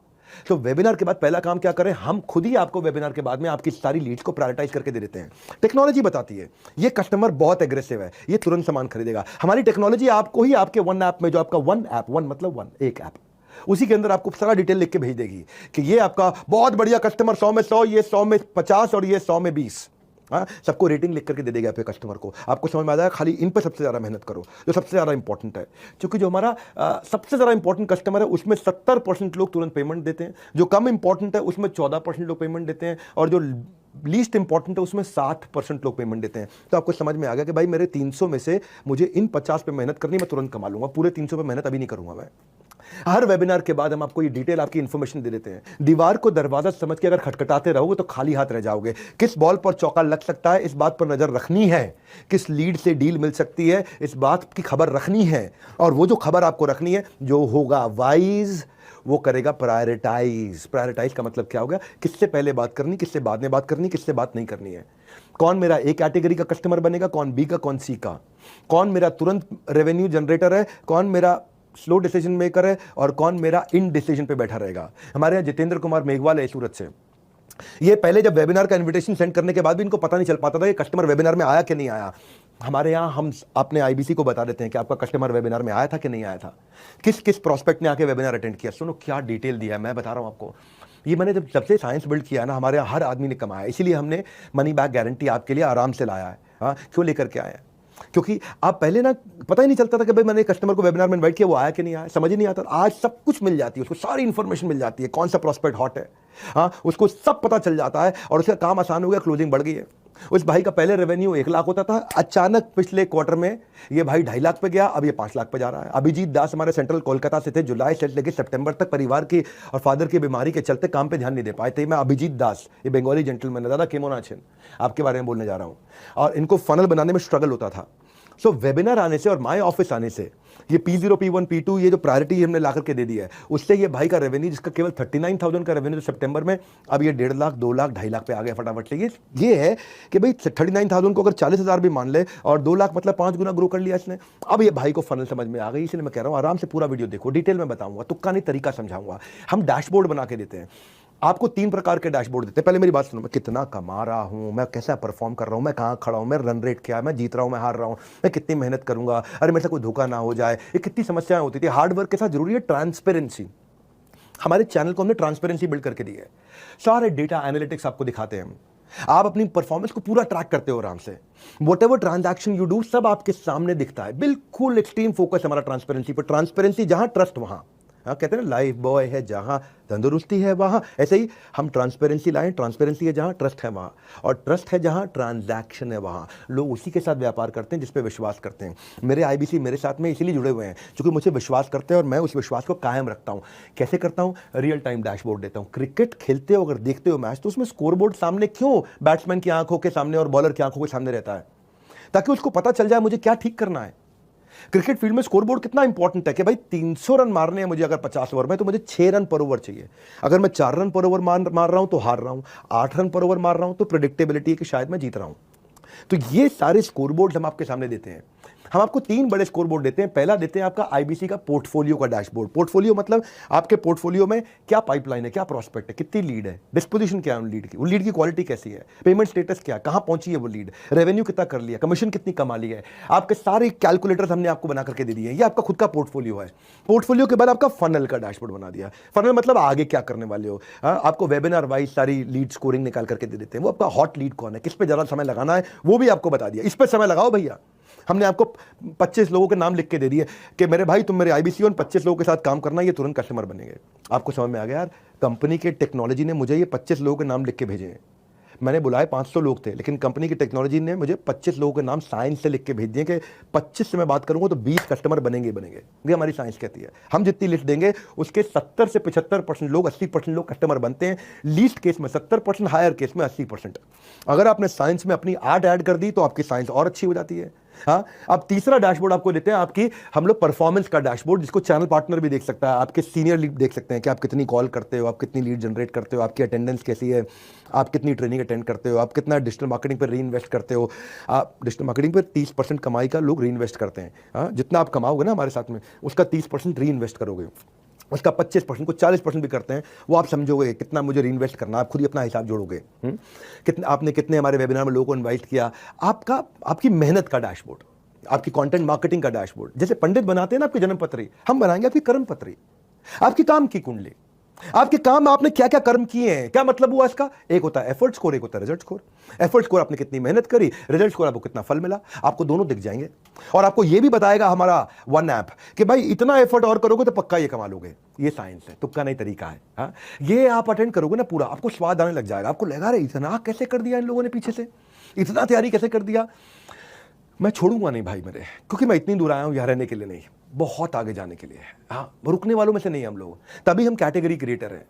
तो वेबिनार के बाद पहला काम क्या करें, हम खुद ही आपको वेबिनार के बाद में आपकी सारी लीड्स को प्रायोरिटाइज करके दे देते हैं। टेक्नोलॉजी बताती है ये कस्टमर बहुत एग्रेसिव है, ये तुरंत सामान खरीदेगा। हमारी टेक्नोलॉजी आपको ही आपके वन ऐप में, जो आपका वन ऐप, वन मतलब वन, एक ऐप, उसी के अंदर आपको सारा डिटेल लिख के भेज देगी कि ये आपका बहुत बढ़िया कस्टमर, 100 में 100, ये 100 में 50 और ये 100 में 20। सबको रेटिंग लिख करके दे देगा आपके कस्टमर को। आपको समझ में आ जाएगा, खाली इन पर सबसे ज़्यादा मेहनत करो जो सबसे ज़्यादा इंपॉर्टेंट है। क्योंकि जो हमारा सबसे ज़्यादा इंपॉर्टेंट कस्टमर है उसमें 70% लोग तुरंत पेमेंट देते हैं, जो कम इंपॉर्टेंट है उसमें 14% लोग पेमेंट देते हैं, और जो लीस्ट इंपॉर्टेंट है उसमें 60% लोग पेमेंट देते हैं। तो आपको समझ में आ गया कि भाई मेरे 300 में से मुझे इन 50 पे मेहनत करनी, मैं तुरंत कमा लूंगा। पूरे 300 पे मेहनत अभी नहीं करूंगा मैं। हर वेबिनार के बाद हम आपको ये डिटेल, आपकी इंफॉर्मेशन दे देते हैं। दीवार को दरवाजा समझ के अगर खटखटाते रहोगे तो खाली हाथ रह जाओगे। किस बॉल पर चौका लग सकता है इस बात पर नजर रखनी है, किस लीड से डील मिल सकती है इस बात की खबर रखनी है, और वो जो खबर आपको रखनी है, जो होगा वाइज वो करेगा प्रायोरिटाइज। प्रायोरिटाइज का मतलब क्या होगा, किससे पहले बात करनी, किससे बाद में बात करनी, किससे बात नहीं करनी है। कौन मेरा ए कैटेगरी का कस्टमर बनेगा, कौन बी का, कौन सी का, कौन मेरा तुरंत रेवेन्यू जनरेटर है, कौन मेरा स्लो डिसीजन मेकर है, और कौन मेरा इन डिसीजन पे बैठा रहेगा। हमारे यहाँ जितेंद्र कुमार मेघवाल है सूरत से। ये पहले जब वेबिनार का इनविटेशन सेंड करने के बाद भी इनको पता नहीं चल पाता था कि कस्टमर वेबिनार में आया कि नहीं आया। हमारे यहाँ हम अपने आईबीसी को बता देते हैं कि आपका कस्टमर वेबिनार में आया था कि नहीं आया था, किस किस प्रोस्पेक्ट ने आके वेबिनार अटेंड किया। सुनो क्या डिटेल दिया है, मैं बता रहा हूँ आपको। ये मैंने जब से साइंस बिल्ड किया ना, हमारे यहाँ हर आदमी ने कमाया, इसीलिए हमने मनी बैक गारंटी आपके लिए आराम से लाया है। हाँ, क्यों लेकर के आए हैं? क्योंकि आप पहले ना पता ही नहीं चलता था कि भाई मैंने कस्टमर को वेबिनार में इनवाइट किया, वो आया कि नहीं आया, समझ ही नहीं आता। आज सब कुछ मिल जाती है उसको, सारी इंफॉर्मेशन मिल जाती है, कौन सा प्रॉस्पेक्ट हॉट है, हाँ उसको सब पता चल जाता है और उसका काम आसान हो गया, क्लोजिंग बढ़ गई है। उस भाई का पहले रेवेन्यू 1 लाख होता था, अचानक पिछले क्वार्टर में ये भाई 2.5 लाख पे गया, अब ये 5 लाख पे जा रहा है। अभिजीत दास हमारे सेंट्रल कोलकाता से थे, जुलाई से लेकर सितंबर तक परिवार की और फादर की बीमारी के चलते काम पे ध्यान नहीं दे पाए थे। मैं अभिजीत दास, ये बंगाली जेंटलमैन है, दादा केमोनाचन आपके बारे में बोलने जा रहा हूँ। और इनको फनल बनाने में स्ट्रगल होता था। सो वेबिनार आने से और माय ऑफिस आने से ये P0 P1 P2 ये जो प्रायोरिटी हमने ला करके दे दी है, उससे ये भाई का रेवेन्यू जिसका केवल 39,000 का रेवेन्यू तो सितंबर में, अब ये 1.5 लाख 2 लाख 2.5 लाख पे आ गया फटाफट से। ये है कि भाई 39,000 को अगर 40,000 भी मान ले और 2 लाख मतलब 5 गुना ग्रो कर लिया इसने। अब ये भाई को फनल समझ में आ गई, इसलिए मैं कह रहा हूँ आराम से पूरा वीडियो देखो, डिटेल में बताऊंगा, तुक्का नहीं तरीका समझाऊंगा। हम डैशबोर्ड बना के देते हैं आपको, 3 प्रकार के डैशबोर्ड देते हैं। पहले मेरी बात सुनो, मैं कितना कमा रहा हूं, मैं कैसा परफॉर्म कर रहा हूं, मैं कहां खड़ा हूं, मैं रन रेट क्या है, मैं जीत रहा हूं, मैं हार रहा हूं, मैं कितनी मेहनत करूंगा, अरे मेरे से कोई धोखा ना हो जाए, ये कितनी समस्याएं होती थी। हार्ड वर्क के साथ जरूरी है ट्रांसपेरेंसी। हमारे चैनल को हमने ट्रांसपेरेंसी बिल्ड करके दी है, सारे डेटा एनालिटिक्स आपको दिखाते हैं हम, आप अपनी परफॉर्मेंस को पूरा ट्रैक करते हो आराम से। व्हाटएवर ट्रांजैक्शन यू डू सब आपके सामने दिखता है, बिल्कुल एक्सट्रीम फोकस हमारा ट्रांसपेरेंसी पर। ट्रांसपेरेंसी जहां ट्रस्ट वहां, हाँ कहते हैं ना लाइफ बॉय है जहां तंदुरुस्ती है वहां, ऐसे ही हम ट्रांसपेरेंसी लाएं। ट्रांसपेरेंसी है जहां ट्रस्ट है वहां, और ट्रस्ट है जहां ट्रांजैक्शन है वहां। लोग उसी के साथ व्यापार करते हैं जिस पे विश्वास करते हैं। मेरे IBC मेरे साथ में इसीलिए जुड़े हुए हैं क्योंकि मुझे विश्वास करते हैं और मैं उस विश्वास को कायम रखता हूं। कैसे करता हूं? रियल टाइम डैशबोर्ड देता हूं। क्रिकेट खेलते हो अगर देखते हो मैच, तो उसमें स्कोरबोर्ड सामने क्यों बैट्समैन की आंखों के सामने और बॉलर की आंखों के सामने रहता है? ताकि उसको पता चल जाए मुझे क्या ठीक करना है। क्रिकेट फील्ड में स्कोरबोर्ड कितना इंपॉर्टेंट है कि भाई 300 रन मारने हैं मुझे अगर 50 ओवर में, तो मुझे 6 रन पर ओवर चाहिए। अगर मैं 4 रन पर ओवर मार रहा हूं तो हार रहा हूं, 8 रन पर ओवर मार रहा हूं तो प्रेडिक्टेबिलिटी है कि शायद मैं जीत रहा हूं। तो ये सारे स्कोरबोर्ड हम आपके सामने देते हैं। हम आपको 3 बड़े स्कोरबोर्ड देते हैं। पहला देते हैं आपका IBC का पोर्टफोलियो का डैशबोर्ड। पोर्टफोलियो मतलब आपके पोर्टफोलियो में क्या पाइपलाइन है, क्या प्रोस्पेक्ट है, कितनी लीड है, डिस्पोजिशन क्या है उन लीड की, उन लीड की क्वालिटी कैसी है, पेमेंट स्टेटस क्या, कहां पहुंची है वो लीड, रेवेन्यू कितना कर लिया, कमीशन कितनी कमा ली है। आपके सारे कैलकुलेटर्स हमने आपको बना करके दे दिए हैं। ये आपका खुद का पोर्टफोलियो है। पोर्टफोलियो के बाद आपका फनल का डैशबोर्ड बना दिया। फनल मतलब आगे क्या करने वाले हो। आपको वेबिनार वाइज सारी लीड स्कोरिंग निकाल करके दे देते हैं। वो आपका हॉट लीड कौन है, किस पे ज्यादा समय लगाना है, वो भी आपको बता दिया। इस पे समय लगाओ भैया। हमने आपको 25 लोगों के नाम लिख के दे दिए कि मेरे भाई तुम मेरे IBC और 25 लोगों के साथ काम करना, ये तुरंत कस्टमर बनेंगे। आपको समझ में आ गया यार, कंपनी के टेक्नोलॉजी ने मुझे ये 25 लोगों के नाम लिख के भेजे हैं। मैंने बुलाए 500 लोग थे, लेकिन कंपनी की टेक्नोलॉजी ने मुझे 25 लोगों के नाम साइंस से लिख के भेज दिए कि 25 से मैं बात करूंगा तो 20 कस्टमर बनेंगे बनेंगे। ये हमारी साइंस कहती है। हम जितनी लिस्ट देंगे उसके 70 से 75% लोग, 80% लोग कस्टमर बनते हैं। लीस्ट केस में 70%, हायर केस में 80%। अगर आपने साइंस में अपनी आर्ट ऐड कर दी तो आपकी साइंस और अच्छी हो जाती है। हाँ, अब तीसरा डैशबोर्ड आपको देते हैं आपकी हम लोग परफॉर्मेंस का डैशबोर्ड, जिसको चैनल पार्टनर भी देख सकता है। आपके सीनियर लीड देख सकते हैं कि आप कितनी कॉल करते हो, आप कितनी लीड जनरेट करते हो, आपकी अटेंडेंस कैसी है, आप कितनी ट्रेनिंग अटेंड करते हो, आप कितना डिजिटल मार्केटिंग पर री इन्वेस्ट करते हो। आप डिजिटल मार्केटिंग पर 30% कमाई का लोग री इन्वेस्ट करते हैं। हाँ, जितना आप कमाओगे ना हमारे साथ में, उसका 30% री इन्वेस्ट करोगे, उसका 25% को 40% भी करते हैं। वो आप समझोगे कितना मुझे री इन्वेस्ट करना, आप खुद ही अपना हिसाब जोड़ोगे। कितने आपने कितने हमारे वेबिनार में लोगों को इन्वाइट किया, आपकी मेहनत का डैशबोर्ड, आपकी कंटेंट मार्केटिंग का डैशबोर्ड। जैसे पंडित बनाते हैं ना आपकी जन्म पत्री, हम बनाएंगे आपकी कर्म पत्री, आपकी काम की कुंडली, आपके काम आपने क्या क्या कर्म किए हैं। क्या मतलब हुआ इसका? एक होता है एफर्ट स्कोर, एक होता है रिजल्ट स्कोर। एफर्ट स्कोर आपने कितनी मेहनत करी, रिजल्ट स्कोर आपको कितना फल मिला, आपको दोनों दिख जाएंगे। और आपको यह भी बताएगा हमारा वन ऐप कि भाई इतना एफर्ट और करोगे तो पक्का ये कमा लोगे। ये साइंस है, तुक्का नहीं तरीका है। हाँ, ये आप अटेंड करोगे ना पूरा, आपको स्वाद आने लग जाएगा। आपको लगा रहे इतना कैसे कर दिया इन लोगों ने, पीछे से इतना तैयारी कैसे कर दिया। मैं छोड़ूंगा नहीं भाई मेरे, क्योंकि मैं इतनी दूर आया हूं यहाँ रहने के लिए नहीं, बहुत आगे जाने के लिए। हाँ, रुकने वालों में से नहीं हम लोग, तभी हम कैटेगरी क्रिएटर हैं।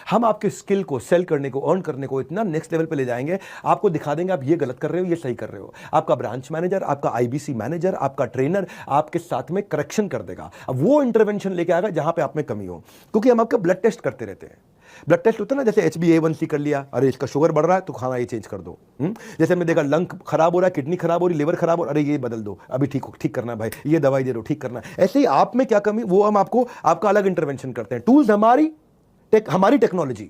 हम आपके स्किल को सेल करने को, अर्न करने को इतना नेक्स्ट लेवल पे ले जाएंगे, आपको दिखा देंगे आप ये गलत कर रहे हो, ये सही कर रहे हो। आपका ब्रांच मैनेजर, आपका IBC मैनेजर, आपका ट्रेनर आपके साथ में करेक्शन कर देगा। अब वो इंटरवेंशन लेके आएगा जहां पे आप में कमी हो, क्योंकि हम आपका ब्लड टेस्ट करते रहते हैं। ब्लड टेस्ट होता है ना, जैसे HbA1c कर लिया, अरे इसका शुगर बढ़ रहा है तो खाना ये चेंज कर दो। जैसे हमने देखा लंग खराब हो रहा है, किडनी खराब हो रही, लिवर खराब हो रहा है, अरे ये बदल दो, अभी ठीक करना है भाई, ये दवाई दे दो, ठीक करना है। ऐसे ही आप में क्या कमी, वो हम आपको आपका अलग इंटरवेंशन करते हैं। टूल्स हमारी टेक्नोलॉजी,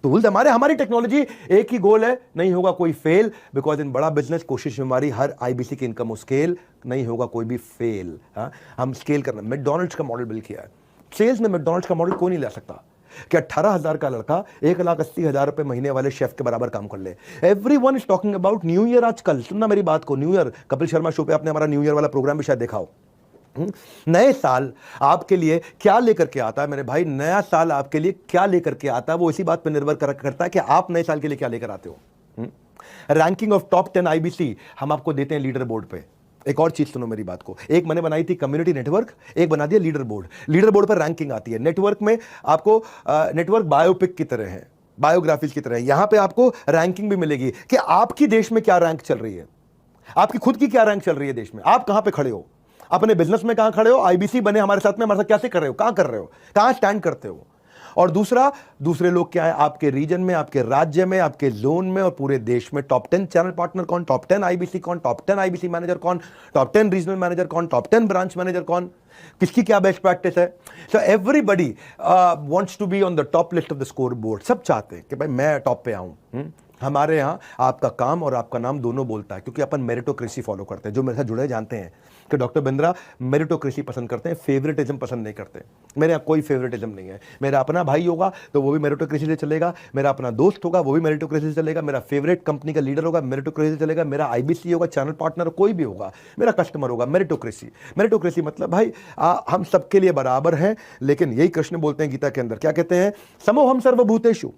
टूल्स हमारी टेक्नोलॉजी, एक ही गोल है, नहीं होगा कोई फेल। बिकॉज इन बड़ा बिजनेस कोशिश हमारी हर IBC की इनकम हो स्केल, नहीं होगा कोई भी फेल। हाँ, हम स्केल करना। मैकडॉनल्ड्स का मॉडल बिल्ड किया है। सेल्स में मैकडॉनल्ड्स का मॉडल कोई नहीं ला सकता। कि 18,000 का लड़का 1,80,000 रुपए महीने वाले शेफ के बराबर काम कर ले। Everyone is talking about new year. आजकल सुनना मेरी बात को, new year, Kapil Sharma show पे आपने हमारा न्यू ईयर वाला प्रोग्राम भी शायद देखा हो। नए साल आपके लिए क्या लेकर के आता है मेरे भाई? नया साल आपके लिए क्या लेकर के आता है वो इसी बात पर निर्भर करता है कि आप नए साल के लिए क्या लेकर आते हो। रैंकिंग ऑफ टॉप 10 आईबीसी हम आपको देते हैं लीडर बोर्ड पे। एक और चीज सुनो मेरी बात को, एक मैंने बनाई थी कम्युनिटी नेटवर्क, एक बना दिया लीडर बोर्ड। लीडर बोर्ड पर रैंकिंग आती है, नेटवर्क में आपको नेटवर्क बायोपिक की तरह है, बायोग्राफीज की तरह है। यहां पे आपको रैंकिंग भी मिलेगी कि आपकी देश में क्या रैंक चल रही है, आपकी खुद की क्या रैंक चल रही है देश में, आप कहां पे खड़े हो, अपने बिजनेस में कहां खड़े हो, आईबीसी बने हमारे साथ में, हमारे साथ कैसे कर रहे हो, कहां कर रहे हो, कहां स्टैंड करते हो। और दूसरा, दूसरे लोग क्या है आपके रीजन में, आपके राज्य में, आपके जोन में और पूरे देश में टॉप 10 चैनल पार्टनर कौन, टॉप 10 आईबीसी कौन, टॉप 10 आईबीसी मैनेजर कौन, टॉप 10 रीजनल मैनेजर कौन, टॉप 10 ब्रांच मैनेजर कौन, किसकी क्या बेस्ट प्रैक्टिस है। So everybody wants to be on the top list of the score board. सब चाहते हैं कि भाई मैं टॉप पे आऊं। हमारे यहाँ आपका काम और आपका नाम दोनों बोलता है, क्योंकि अपन मेरिटोक्रेसी फॉलो करते हैं। जो मेरे साथ जुड़े जानते हैं कि डॉक्टर बिंद्रा मेरिटोक्रेसी पसंद करते हैं, फेवरेटिज्म पसंद नहीं करते। मेरे यहाँ कोई फेवरेटिज्म नहीं है। मेरा अपना भाई होगा तो वो भी मेरिटोक्रेसी से चलेगा, मेरा अपना दोस्त होगा वो भी मेरिटोक्रेसी से चलेगा, मेरा फेवरेट कंपनी का लीडर होगा मेरिटोक्रेसी से चलेगा, मेरा आईबीसी होगा, चैनल पार्टनर कोई भी होगा, मेरा कस्टमर होगा, मेरिटोक्रेसी। मेरिटोक्रेसी मतलब भाई हम सबके लिए बराबर हैं। लेकिन यही कृष्ण बोलते हैं गीता के अंदर, क्या कहते हैं, समोहम सर्वभूतेषु,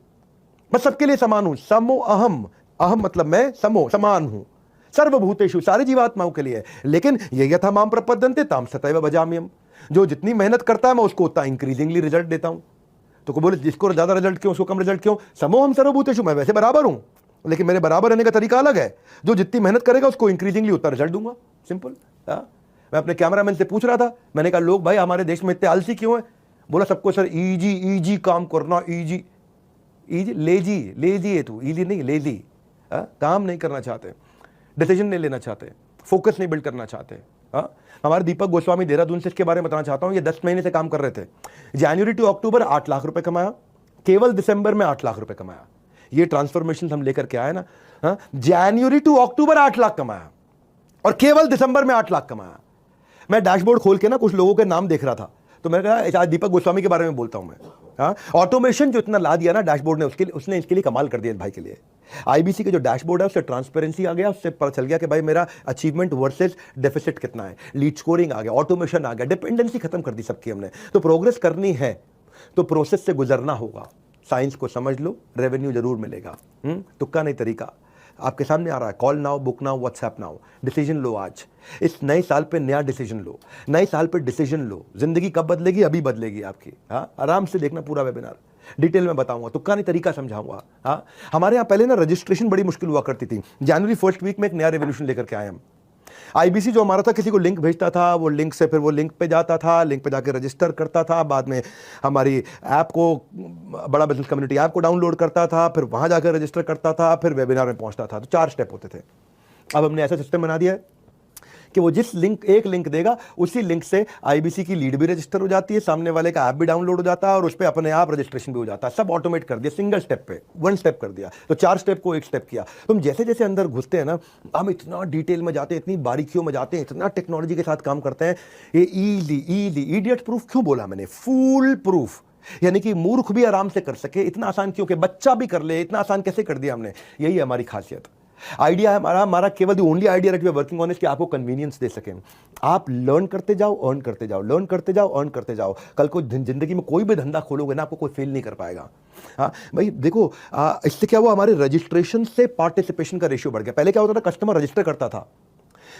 मैं सबके लिए समान हूं। समो अहम, अहम मतलब मैं, समो समान हूं, सर्वभूतेषु सारी जीवात्माओं के लिए। लेकिन ये यथा माम प्रपद्यन्ते ताम सतैव भजाम्यहम्, जो जितनी मेहनत करता है मैं उसको उतना इंक्रीजिंगली रिजल्ट देता हूं। तो को बोले जिसको ज्यादा रिजल्ट क्यों, उसको कम रिजल्ट क्यों? समोहम सर्वभूतेषु, मैं वैसे बराबर हूं लेकिन मेरे बराबर रहने का तरीका अलग है। जो जितनी मेहनत करेगा उसको इंक्रीजिंगली उतना रिजल्ट दूंगा। सिंपल। मैं अपने कैमरामैन से पूछ रहा था, मैंने कहा लोग भाई हमारे देश में इतने आलसी क्यों है? बोला सबको सर इजी इजी काम करना, इजी इजी, लेजी लेजी है तू, इजी नहीं लेजी। काम नहीं करना चाहते, डिसीजन नहीं लेना चाहते, फोकस नहीं बिल्ड करना चाहते। हमारे दीपक गोस्वामी देहरादून से इसके बारे में बताना चाहता हूं। ये 10 महीने से काम कर रहे थे। जनवरी टू अक्टूबर 8 लाख रुपए कमाया, केवल दिसंबर में 8 लाख रुपए कमाया। ये ट्रांसफॉर्मेशन हम लेकर के आए ना। जनवरी टू अक्टूबर 8 लाख कमाया और केवल दिसंबर में 8 लाख कमाया। मैं डैशबोर्ड खोल के ना कुछ लोगों के नाम देख रहा था, तो मैंने कहा आज दीपक गोस्वामी के बारे में बोलता हूं मैं। ऑटोमेशन जो इतना ला दिया ना डैशबोर्ड ने, उसने इसके लिए कमाल कर दिया भाई के लिए। आईबीसी का जो डैशबोर्ड है उससे ट्रांसपेरेंसी आ गया, उससे पता चल गया कि भाई मेरा अचीवमेंट वर्सेस डेफिसिट कितना है, लीड स्कोरिंग आ गया, ऑटोमेशन आ गया, डिपेंडेंसी खत्म कर दी सबकी हमने। तो प्रोग्रेस करनी है तो प्रोसेस से गुजरना होगा। साइंस को समझ लो, रेवेन्यू जरूर मिलेगा। तुक्का नहीं तरीका आपके सामने आ रहा है। Call now, book now, WhatsApp now. Decision लो आज, इस नए साल पे नया डिसीजन लो, नए साल पे डिसीजन लो। जिंदगी कब बदलेगी? अभी बदलेगी आपकी। आराम से देखना पूरा वेबिनार, डिटेल में बताऊंगा, तुक्का नहीं तरीका समझाऊंगा। हमारे यहाँ पहले ना रजिस्ट्रेशन बड़ी मुश्किल हुआ करती थी। जनवरी फर्स्ट वीक में एक नया रेवोल्यूशन लेकर के आए हम। आईबीसी जो हमारा था, किसी को लिंक भेजता था, वो लिंक से फिर वो लिंक पे जाता था, लिंक पे जाके रजिस्टर करता था, बाद में हमारी ऐप को, बड़ा बिजनेस कम्युनिटी ऐप को डाउनलोड करता था, फिर वहां जाकर रजिस्टर करता था, फिर वेबिनार में पहुंचता था। तो 4 स्टेप होते थे। अब हमने ऐसा सिस्टम बना दिया है कि वो जिस लिंक, एक लिंक देगा, उसी लिंक से आईबीसी की लीड भी रजिस्टर हो जाती है, सामने वाले का ऐप भी डाउनलोड हो जाता है और उस पर अपने आप रजिस्ट्रेशन भी हो जाता है। सब ऑटोमेट कर दिया, सिंगल स्टेप पे 1 स्टेप कर दिया। तो 4 स्टेप को 1 स्टेप किया। तुम जैसे जैसे अंदर घुसते हैं ना, हम इतना डिटेल में जाते हैं, इतनी बारीकियों में जाते हैं, इतना टेक्नोलॉजी के साथ काम करते हैं। ये इजी इडियट प्रूफ क्यों बोला मैंने? फूल प्रूफ, यानी कि मूर्ख भी आराम से कर सके। इतना आसान क्यों कि बच्चा भी कर ले, इतना आसान कैसे कर दिया हमने? यही है हमारी खासियत। आइडिया है हमारा केवल the only idea that we are working on is कि आपको कन्वीनियंस दे सकें। आप लर्न करते जाओ, अर्न करते जाओ, लर्न करते जाओ, अर्न करते जाओ। कल को जिंदगी में कोई भी धंधा खोलोगे ना, आपको कोई फेल नहीं कर पाएगा। भाई देखो, इससे क्या हुआ, हमारे रजिस्ट्रेशन से पार्टिसिपेशन का रेशियो बढ़ गया। पहले क्या होता था, कस्टमर रजिस्टर करता था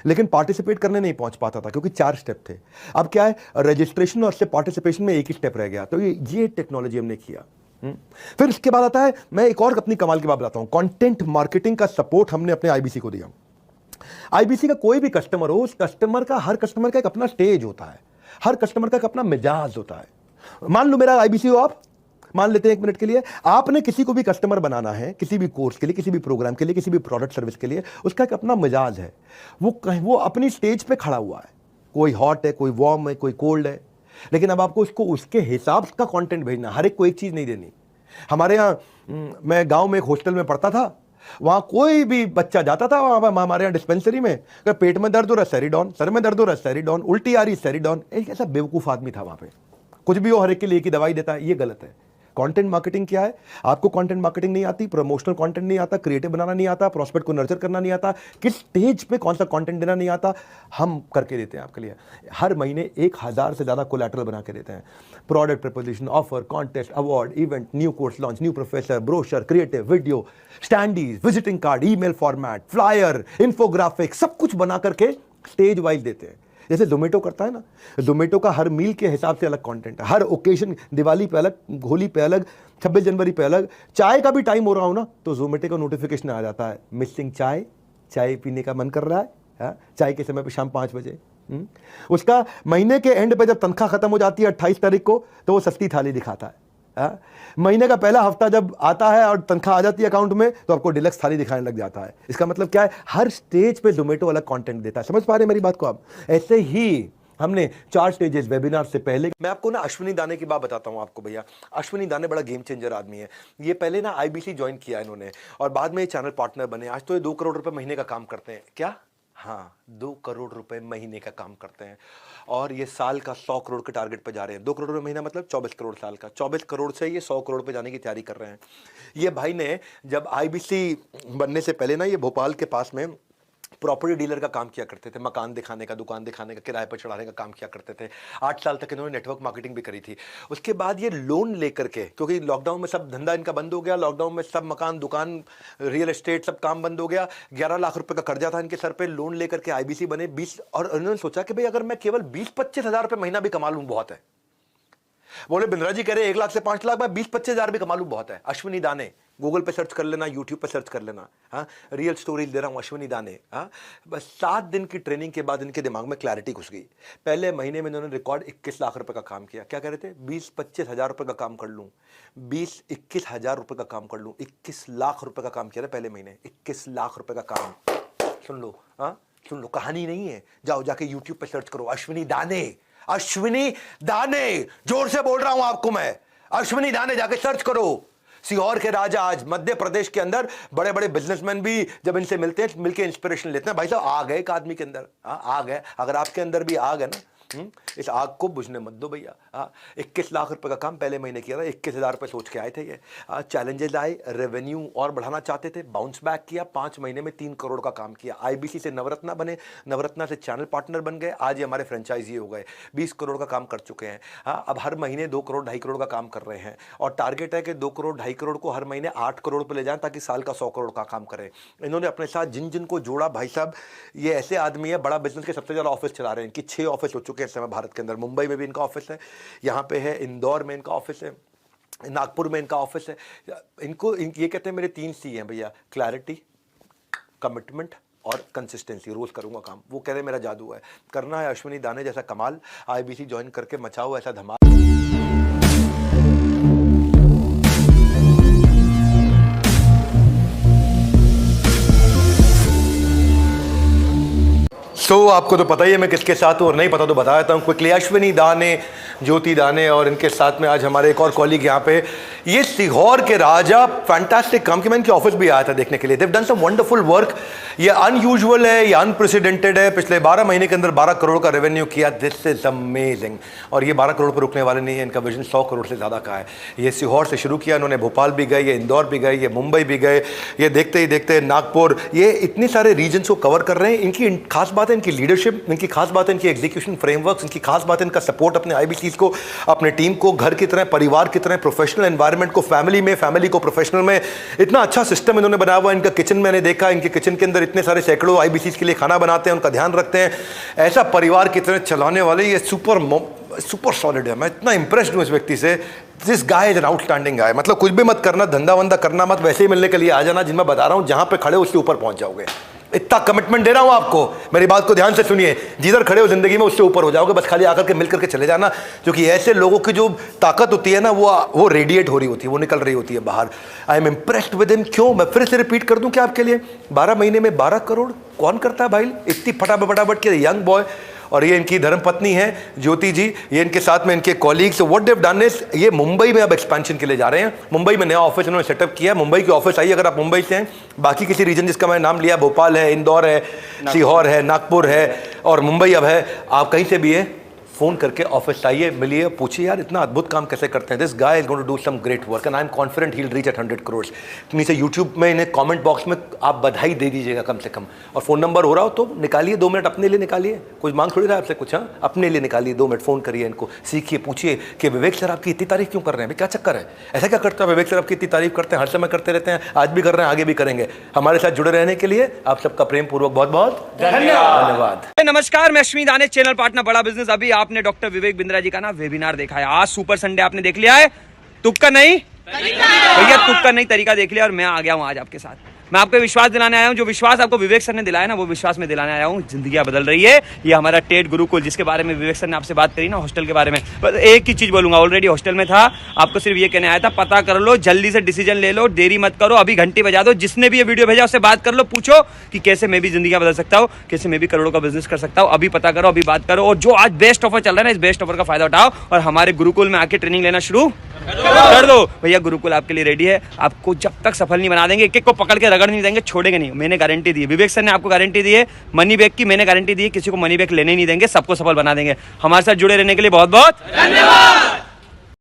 लेकिन पार्टिसिपेट करने नहीं पहुंच पाता था, क्योंकि 4 स्टेप थे। अब क्या है, रजिस्ट्रेशन और से पार्टिसिपेशन में एक ही स्टेप रह गया। तो ये टेक्नोलॉजी हमने किया। फिर इसके बाद आता है, मैं एक और अपनी कमाल की बात बताता हूं, कंटेंट मार्केटिंग का सपोर्ट हमने अपने आईबीसी को दिया। आईबीसी का कोई भी कस्टमर हो, उस कस्टमर का, हर कस्टमर का एक अपना स्टेज होता है, हर कस्टमर का एक अपना मिजाज होता है। मान लो मेरा आईबीसी हो आप, मान लेते हैं 1 मिनट के लिए, आपने किसी को भी कस्टमर बनाना है, किसी भी कोर्स के लिए, किसी भी प्रोग्राम के लिए, किसी भी प्रोडक्ट सर्विस के लिए, उसका एक अपना मिजाज है। वो अपनी स्टेज पे खड़ा हुआ है, कोई हॉट है, कोई वार्म है, कोई कोल्ड है। लेकिन अब आपको उसको उसके हिसाब का कंटेंट भेजना, हर एक को एक चीज नहीं देनी। हमारे यहाँ, मैं गांव में एक हॉस्टल में पढ़ता था, वहां कोई भी बच्चा जाता था, वहां हमारे यहाँ डिस्पेंसरी में, पेट में दर्द हो रहा है सेरिडॉन, सर में दर्द हो रहा है सेरिडॉन, उल्टी आ रही सेरिडॉन। एक ऐसा बेवकूफ आदमी था वहां पे। कुछ भी हो हर एक के लिए की दवाई देता है, ये गलत है। कंटेंट मार्केटिंग क्या है? आपको कंटेंट मार्केटिंग नहीं आती, प्रमोशनल कंटेंट नहीं आता, क्रिएटिव बनाना नहीं आता, प्रॉस्पेक्ट को नर्चर करना नहीं आता, किस स्टेज पे कौन सा कंटेंट देना नहीं आता, हम करके देते हैं आपके लिए। हर महीने 1000 से ज़्यादा कोलैटरल बना के देते हैं। Product proposition, offer, contest, award, event, new course launch, new professor, brochure, creative, video, standees, visiting card, email format, flyer, infographic, सब कुछ बना करके स्टेज वाइज देते हैं। जैसे जोमेटो करता है ना, जोमेटो का हर मील के हिसाब से अलग कंटेंट है, हर ओकेजन, दिवाली पे अलग, होली पे अलग, 26 जनवरी पे अलग। चाय का भी टाइम हो रहा हो ना तो जोमेटो का नोटिफिकेशन आ जाता है, मिसिंग चाय, चाय पीने का मन कर रहा है, चाय के समय पे शाम 5 बजे। उसका महीने के एंड पे जब तनख्वाह खत्म हो जाती है 28 तारीख को, तो वो सस्ती थाली दिखाता है। महीने का पहला हफ्ता जब आता है और तनख्वाह आ जाती है अकाउंट में, तो आपको डिलक्स थाली दिखाने लग जाता है। इसका मतलब क्या है? हर स्टेज पे जोमेटो अलग कंटेंट देता है। समझ पा रहे हैं मेरी बात को आप? ऐसे ही हमने 4 स्टेजेस वेबिनार से पहले, मैं आपको ना अश्विनी दाने की बात बताता हूं आपको भैया। अश्विनी दाने बड़ा गेम चेंजर आदमी है। ये पहले ना IBC ज्वाइन किया इन्होंने और बाद में ये चैनल पार्टनर बने। आज तो ये 2 करोड़ रुपए महीने का काम करते हैं। क्या? हाँ, 2 करोड़ रुपए महीने का काम करते हैं और ये साल का 100 करोड़ के टारगेट पे जा रहे हैं। 2 करोड़ रुपए महीना मतलब 24 करोड़ साल का। 24 करोड़ से ये 100 करोड़ पे जाने की तैयारी कर रहे हैं। ये भाई ने जब IBC बनने से पहले ना, ये भोपाल के पास में प्रॉपर्टी डीलर का काम किया करते थे, मकान दिखाने का, दुकान दिखाने का, किराए पर चढ़ाने का काम किया करते थे। 8 साल तक इन्होंने नेटवर्क मार्केटिंग भी करी थी। उसके बाद ये लोन लेकर के, क्योंकि लॉकडाउन में सब धंधा इनका बंद हो गया, लॉकडाउन में सब मकान, दुकान, रियल एस्टेट सब काम बंद हो गया। 11 लाख रुपए का कर्जा था इनके सर पे, लोन लेकर के IBC बने 20। और उन्होंने सोचा कि भाई अगर मैं केवल 20-25 हज़ार रुपये महीना भी कमा लूँ बहुत है। बोले बिंद्रा जी कह रहे 1 लाख से 5 लाख, मैं 20-25 हज़ार भी कमा लूँ बहुत है। अश्विनी दाने गूगल पे सर्च कर लेना, यूट्यूब पे सर्च कर लेना। हाँ, रियल स्टोरीज दे रहा हूँ, अश्विनी दाने। हाँ, बस 7 दिन की ट्रेनिंग के बाद इनके दिमाग में क्लैरिटी घुस गई। पहले महीने में इन्होंने रिकॉर्ड 21 लाख रुपए का काम किया। क्या कह रहे थे? 20-25 हज़ार रुपए का काम कर लूँ, 20-21 हज़ार रुपए का काम कर लूँ। 21 लाख रुपए का काम किया था पहले महीने। 21 लाख रुपए का काम। सुन लो, हाँ सुन लो, कहानी नहीं है। जाओ जाके यूट्यूब पे सर्च करो, अश्विनी दाने, अश्विनी दाने, जोर से बोल रहा हूं आपको मैं, अश्विनी दाने जाके सर्च करो। सीहोर के राजा आज मध्य प्रदेश के अंदर बड़े बड़े बिजनेसमैन भी जब इनसे मिलते हैं, मिलके इंस्पिरेशन लेते हैं। भाई साहब आ गए एक आदमी के अंदर, आ गए। अगर आपके अंदर भी आ गए ना, इस आग को बुझने मत दो भैया। 21 लाख रुपए का काम पहले महीने किया था। 21,000 रुपए सोच के आए थे ये। चैलेंजेस आए, रेवेन्यू और बढ़ाना चाहते थे, बाउंस बैक किया। 5 महीने में 3 करोड़ का काम किया। IBC से नवरत्ना बने, नवरत्ना से चैनल पार्टनर बन गए। आज ये हमारे फ्रेंचाइजी हो गए, 20 करोड़ का काम कर चुके हैं। अब हर महीने 2 करोड़ 2.5 करोड़ का काम कर रहे हैं और टारगेट है कि 2 करोड़ 2.5 करोड़ को हर महीने 8 करोड़ पर ले जाएं, ताकि साल का 100 करोड़ का काम करें। इन्होंने अपने साथ जिन जिन को जोड़ा, भाई साहब ये ऐसे आदमी है, बड़ा बिजनेस के सबसे ज़्यादा ऑफिस चला रहे हैं। इनकी 6 ऑफिस हो चुके हैं इस समय भारत के अंदर। मुंबई में भी इनका ऑफिस है, यहाँ पे है, इंदौर में इनका ऑफिस है, नागपुर में इनका ऑफिस है। इनको ये कहते हैं मेरे 3 C हैं भैया, क्लैरिटी, कमिटमेंट और कंसिस्टेंसी। रोज करूंगा काम, वो कह रहे मेरा जादू है। करना है अश्विनी दाने जैसा कमाल, IBC ज्वाइन करके मचाओ ऐसा धमाल। आपको तो पता ही है मैं किसके साथ हूँ, और नहीं पता तो बता देता हूँ क्विकली। अश्विनी दाने, ज्योति दाने, और इनके साथ में आज हमारे एक और कॉलीग यहाँ पे, ये सीहोर के राजा, फैंटास्टिक काम की। मैं इनके ऑफिस भी आया था देखने के लिए। They've done some wonderful work. ये अनयूजुअल है, ये अनप्रेसिडेंटेड है। पिछले 12 महीने के अंदर 12 करोड़ का रेवेन्यू किया। This is amazing. और ये 12 करोड़ पर रुकने वाले नहीं है, इनका विजन 100 करोड़ से ज़्यादा का है। ये सीहोर से शुरू किया इन्होंने, भोपाल भी गए, ये इंदौर भी गए, ये मुंबई भी गए, ये देखते ही देखते नागपुर, ये इतने सारे रीजन्स को कवर कर रहे हैं। इनकी खास बात है इनकी लीडरशिप, इनकी खास बात है इनकी एग्जीक्यूशन फ्रेमवर्क, इनकी खास बात है इनका सपोर्ट अपने IBCs को, अपने टीम को, घर की तरह, परिवार की तरह, प्रोफेशनल एनवायरनमेंट को फैमिली में, फैमिली को प्रोफेशनल में। इतना अच्छा सिस्टम इन्होंने बनाया हुआ। इनका किचन मैंने देखा, इनके किचन के अंदर इतने सारे सैकड़ों IBCs के लिए खाना बनाते हैं, उनका ध्यान रखते हैं। ऐसा परिवार की तरह चलाने वाले ये सुपर सॉलिड है। मैं इतना इंप्रेस्ड हूँ इस व्यक्ति से। This guy is an outstanding guy. मतलब कुछ भी मत करना, धंधा वंदा करना मत, वैसे ही मिलने के लिए आ जाना। जिन मैं बता रहा हूँ, जहां पे खड़े उससे ऊपर पहुंच जाओगे। इतना कमिटमेंट दे रहा हूं आपको, मेरी बात को ध्यान से सुनिए। जिधर खड़े हो जिंदगी में उससे ऊपर हो जाओगे। बस खाली आकर के मिल करके चले जाना, क्योंकि ऐसे लोगों की जो ताकत होती है ना, वो रेडिएट हो रही होती है, वो निकल रही होती है बाहर। I am impressed with him. क्यों? मैं फिर से रिपीट कर दूं क्या आपके लिए? 12 महीने में 12 करोड़ कौन करता है भाई? इतनी फटाफट के यंग बॉय। और ये इनकी धर्मपत्नी है ज्योति जी, ये इनके साथ में इनके colleagues. What they have done is, ये मुंबई में अब एक्सपेंशन के लिए जा रहे हैं। मुंबई में नया ऑफिस इन्होंने सेटअप किया। मुंबई की ऑफिस आई अगर आप मुंबई से हैं। बाकी किसी रीजन जिसका मैं नाम लिया, भोपाल है, इंदौर है, सीहोर है, नागपुर है और मुंबई अब है। आप कहीं से भी है, फोन करके ऑफिस आइए, मिलिए, पूछिए यार इतना अद्भुत काम कैसे करते हैं. This guy is going to do some great work and I am confident he will reach at 100 crores. नीचे यूट्यूब में इन्हें कमेंट बॉक्स में आप बधाई दे दीजिएगा कम से कम. और फोन नंबर हो रहा हो तो निकालिए 2 मिनट अपने लिए निकालिए. कुछ मांग थोड़ी रहा है आपसे कुछ. हाँ, अपने लिए निकालिए 2 मिनट, फोन करिए इनको, सीखिए, पूछिए कि विवेक सर आपकी इतनी तारीफ क्यों कर रहे हैं, क्या चक्कर है, ऐसा क्या करते हैं विवेक सर आपकी इतनी तारीफ करते हैं, हर समय करते रहते हैं, आज भी कर रहे हैं, आगे भी करेंगे. हमारे साथ जुड़े रहने के लिए आप सबका प्रेम पूर्वक बहुत बहुत धन्यवाद. नमस्कार, मैं अश्विनी दाने, चैनल पार्टनर बड़ा बिजनेस. अभी आपने डॉक्टर विवेक बिंद्रा जी का ना वेबिनार देखा है. आज सुपर संडे आपने देख लिया है. तुक्का नहीं भैया, तुक्का नहीं, तरीका देख लिया. और मैं आ गया हूँ आज आपके साथ. मैं आपको विश्वास दिलाने आया हूँ. जो विश्वास आपको विवेक सर ने दिलाया ना, वो विश्वास में दिलाने आया हूँ. जिंदगियां बदल रही है. ये हमारा टेट गुरुकुल, जिसके बारे में विवेक सर ने आपसे बात करी ना, हॉस्टल के बारे में. बस एक ही चीज बोलूंगा, ऑलरेडी हॉस्टल में था, आपको सिर्फ ये कहने आया था, पता कर लो, जल्दी से डिसीजन ले लो, देरी मत करो, अभी घंटी बजा दो. जिसने भी ये वीडियो भेजा उससे बात कर लो, पूछो कि कैसे मैं भी जिंदगियां बदल सकता हूँ, कैसे मैं भी करोड़ों का बिजनेस कर सकता हूँ. अभी पता करो, अभी बात करो. और जो आज बेस्ट ऑफर चल रहा है ना, इस बेस्ट ऑफर का फायदा उठाओ और हमारे गुरुकुल में आके ट्रेनिंग लेना शुरू कर दो. भैया गुरुकुल आपके लिए रेडी है. आपको जब तक सफल नहीं बना देंगे, एक एक को पकड़ के रगड़ नहीं देंगे, छोड़ेंगे नहीं. मैंने गारंटी दी है, विवेक सर ने आपको गारंटी दी है मनी बैक की. मैंने गारंटी दी है, किसी को मनी बैक लेने नहीं देंगे, सबको सफल बना देंगे. हमारे साथ जुड़े रहने के लिए बहुत बहुत धन्यवाद.